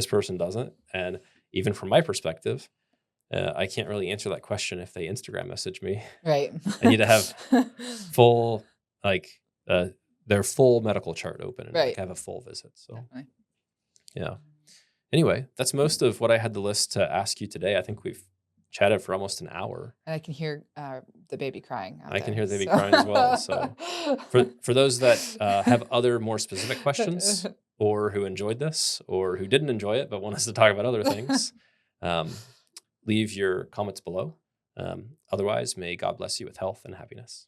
S1: person doesn't. And even from my perspective, I can't really answer that question if they Instagram message me.
S2: Right.
S1: I need to have full, their full medical chart open and
S2: right.
S1: have a full visit. So,
S2: definitely.
S1: Yeah. Anyway, that's most of what I had the list to ask you today. I think we've chatted for almost an hour.
S2: And I can hear the baby crying.
S1: I can hear the baby crying as well. So for those that have other more specific questions, or who enjoyed this, or who didn't enjoy it but want us to talk about other things, leave your comments below. Otherwise, may God bless you with health and happiness.